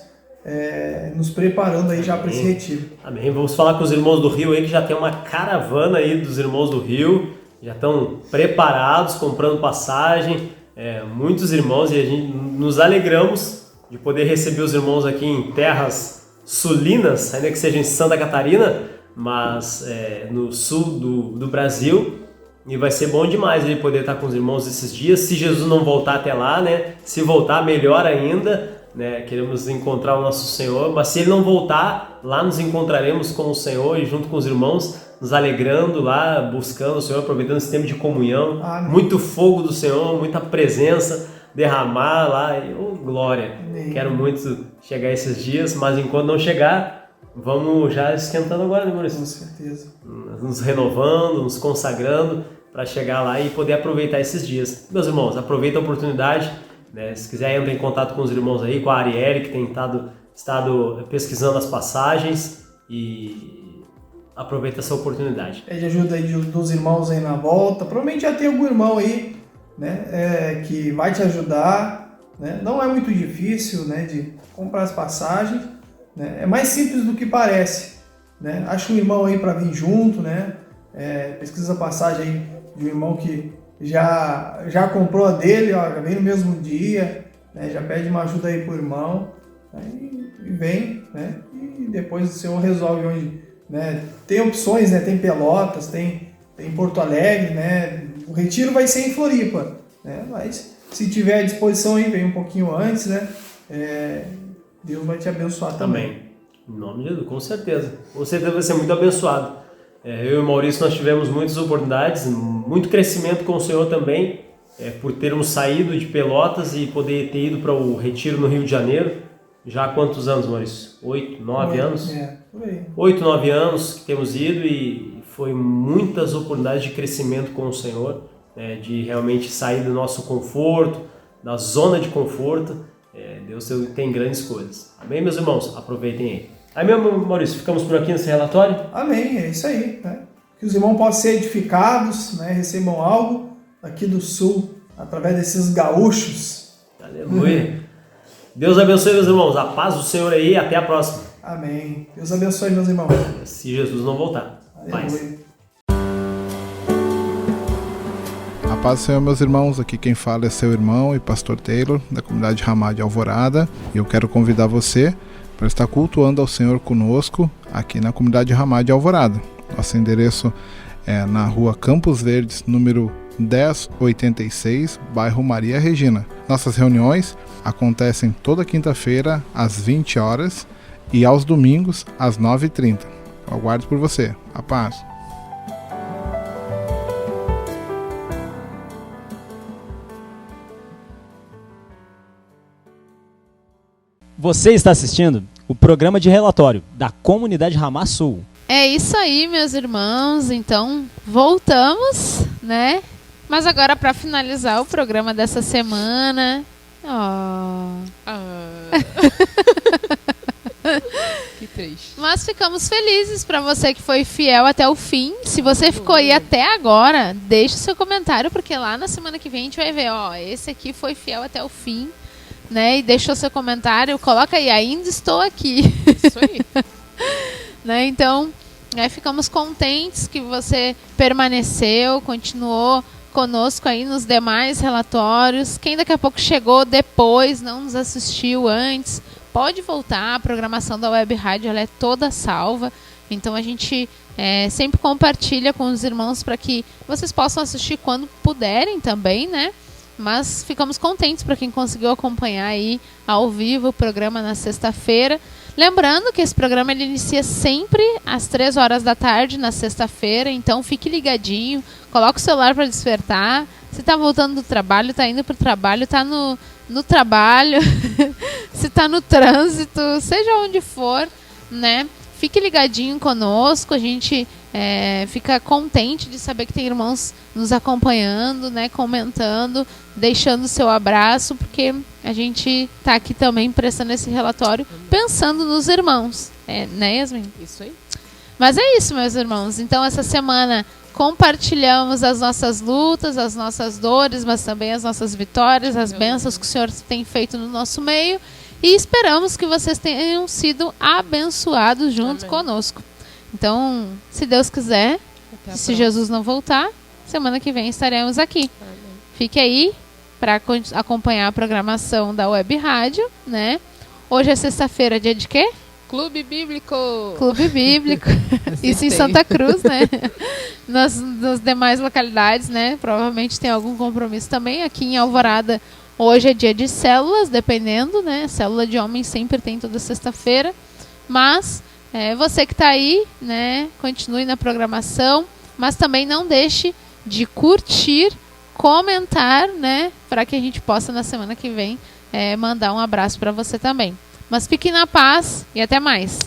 nos preparando aí já para esse retiro. Amém. Vamos falar com os irmãos do Rio aí, que já tem uma caravana aí dos irmãos do Rio. Já estão preparados, comprando passagem. Muitos irmãos, e a gente nos alegramos de poder receber os irmãos aqui em terras sulinas, ainda que seja em Santa Catarina, mas no sul do Brasil. E vai ser bom demais ele poder estar com os irmãos esses dias, se Jesus não voltar até lá, né? Se voltar, melhor ainda, né? Queremos encontrar o nosso Senhor, mas se ele não voltar, lá nos encontraremos com o Senhor e junto com os irmãos, nos alegrando lá, buscando o Senhor, aproveitando esse tempo de comunhão. Amém. Muito fogo do Senhor, muita presença, derramar lá, glória. Amém. Quero muito chegar esses dias, mas enquanto não chegar, vamos já esquentando agora, né, Maurício? Com certeza. Nos renovando, nos consagrando para chegar lá e poder aproveitar esses dias. Meus irmãos, aproveita a oportunidade, né? Se quiser, entra em contato com os irmãos aí, com a Arielle, que tem estado pesquisando as passagens, e aproveita essa oportunidade. Pede ajuda aí dos irmãos aí na volta. Provavelmente já tem algum irmão aí, né, que vai te ajudar, né? Não é muito difícil, né, de comprar as passagens, né? É mais simples do que parece, né? Acha um irmão aí para vir junto, né? Pesquisa a passagem aí de um irmão que já comprou a dele, ó, já vem no mesmo dia, né? Já pede uma ajuda aí pro irmão, né? E vem, né? E depois o Senhor resolve onde, né? Tem opções, né? Tem Pelotas, tem Porto Alegre, né? O retiro vai ser em Floripa, né? Mas se tiver à disposição aí, vem um pouquinho antes, né? Deus vai te abençoar também. Em nome de Jesus, com certeza. Você deve ser muito abençoado. Eu e o Maurício, nós tivemos muitas oportunidades, muito crescimento com o Senhor também, por termos saído de Pelotas e poder ter ido para o retiro no Rio de Janeiro. Já há quantos anos, Maurício? 8, 9 anos? Por aí. 8, 9 anos que temos ido, e foi muitas oportunidades de crescimento com o Senhor, de realmente sair do nosso conforto, da zona de conforto. Deus tem grandes coisas. Amém, meus irmãos? Aproveitem aí. Aí, meu Maurício, ficamos por aqui nesse relatório? Amém, é isso aí, né? Que os irmãos possam ser edificados, né? Recebam algo aqui do Sul, através desses gaúchos. Aleluia. Deus abençoe, meus irmãos. A paz do Senhor aí, até a próxima. Amém. Deus abençoe, meus irmãos. Se Jesus não voltar. Aleluia. A paz do Senhor, meus irmãos. Aqui quem fala é seu irmão e pastor Taylor, da comunidade Ramá de Alvorada. E eu quero convidar você para estar cultuando ao Senhor conosco aqui na comunidade Ramá de Alvorada. Nosso endereço é na rua Campos Verdes, número 1086, bairro Maria Regina. Nossas reuniões acontecem toda quinta-feira às 20 horas e aos domingos às 9h30. Eu aguardo por você. A paz. Você está assistindo o programa de relatório da comunidade Ramá Sul. É isso aí, meus irmãos. Então, voltamos, né? Mas agora, para finalizar o programa dessa semana... Que triste. Mas ficamos felizes para você que foi fiel até o fim. Se você ficou aí até agora, deixa o seu comentário, porque lá na semana que vem a gente vai ver, esse aqui foi fiel até o fim, né? E deixou seu comentário, coloca aí, ainda estou aqui. Isso aí. Né? Então, ficamos contentes que você permaneceu, continuou conosco aí nos demais relatórios. Quem daqui a pouco chegou depois, não nos assistiu antes, pode voltar. A programação da Web Rádio ela é toda salva. Então a gente sempre compartilha com os irmãos para que vocês possam assistir quando puderem também, né? Mas ficamos contentes para quem conseguiu acompanhar aí ao vivo o programa na sexta-feira. Lembrando que esse programa ele inicia sempre às 3 horas da tarde na sexta-feira, então fique ligadinho, coloque o celular para despertar. Se está voltando do trabalho, está indo para o trabalho, está no trabalho, se está no trânsito, seja onde for, né? Fique ligadinho conosco, a gente fica contente de saber que tem irmãos nos acompanhando, né, comentando, deixando o seu abraço, porque a gente está aqui também prestando esse relatório pensando nos irmãos, né, Yasmin? Isso aí. Mas é isso, meus irmãos. Então, essa semana compartilhamos as nossas lutas, as nossas dores, mas também as nossas vitórias, as bênçãos que o Senhor tem feito no nosso meio. E esperamos que vocês tenham sido abençoados junto conosco. Então, se Deus quiser, se Jesus não voltar, semana que vem estaremos aqui. Amém. Fique aí para acompanhar a programação da Web Rádio, né? Hoje é sexta-feira, dia de quê? Clube Bíblico. Clube Bíblico. Isso em Santa Cruz, né? Nas demais localidades, né? Provavelmente tem algum compromisso também. Aqui em Alvorada, hoje é dia de células, dependendo, né? Célula de homens sempre tem toda sexta-feira. Mas você que está aí, né? Continue na programação. Mas também não deixe de curtir, comentar, né? Para que a gente possa, na semana que vem, mandar um abraço para você também. Mas fique na paz e até mais.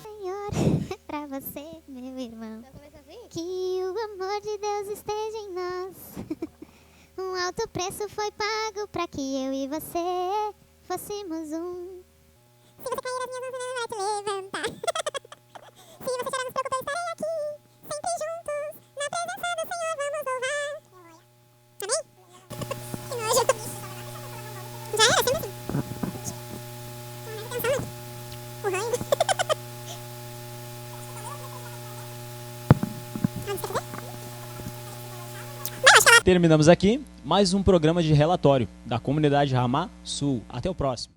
Senhor, pra você, meu irmão, que o amor de Deus esteja em nós. Um alto preço foi pago pra que eu e você fôssemos um. Se você cair, as minhas mãos não vai te levantar. Se você chorar, nos preocupar, estarei aqui, sempre juntos, na presença do Senhor, vamos louvar. Amém? Que nojo. Já era, sempre assim. O ranho. Terminamos aqui mais um programa de relatório da comunidade Ramá Sul. Até o próximo.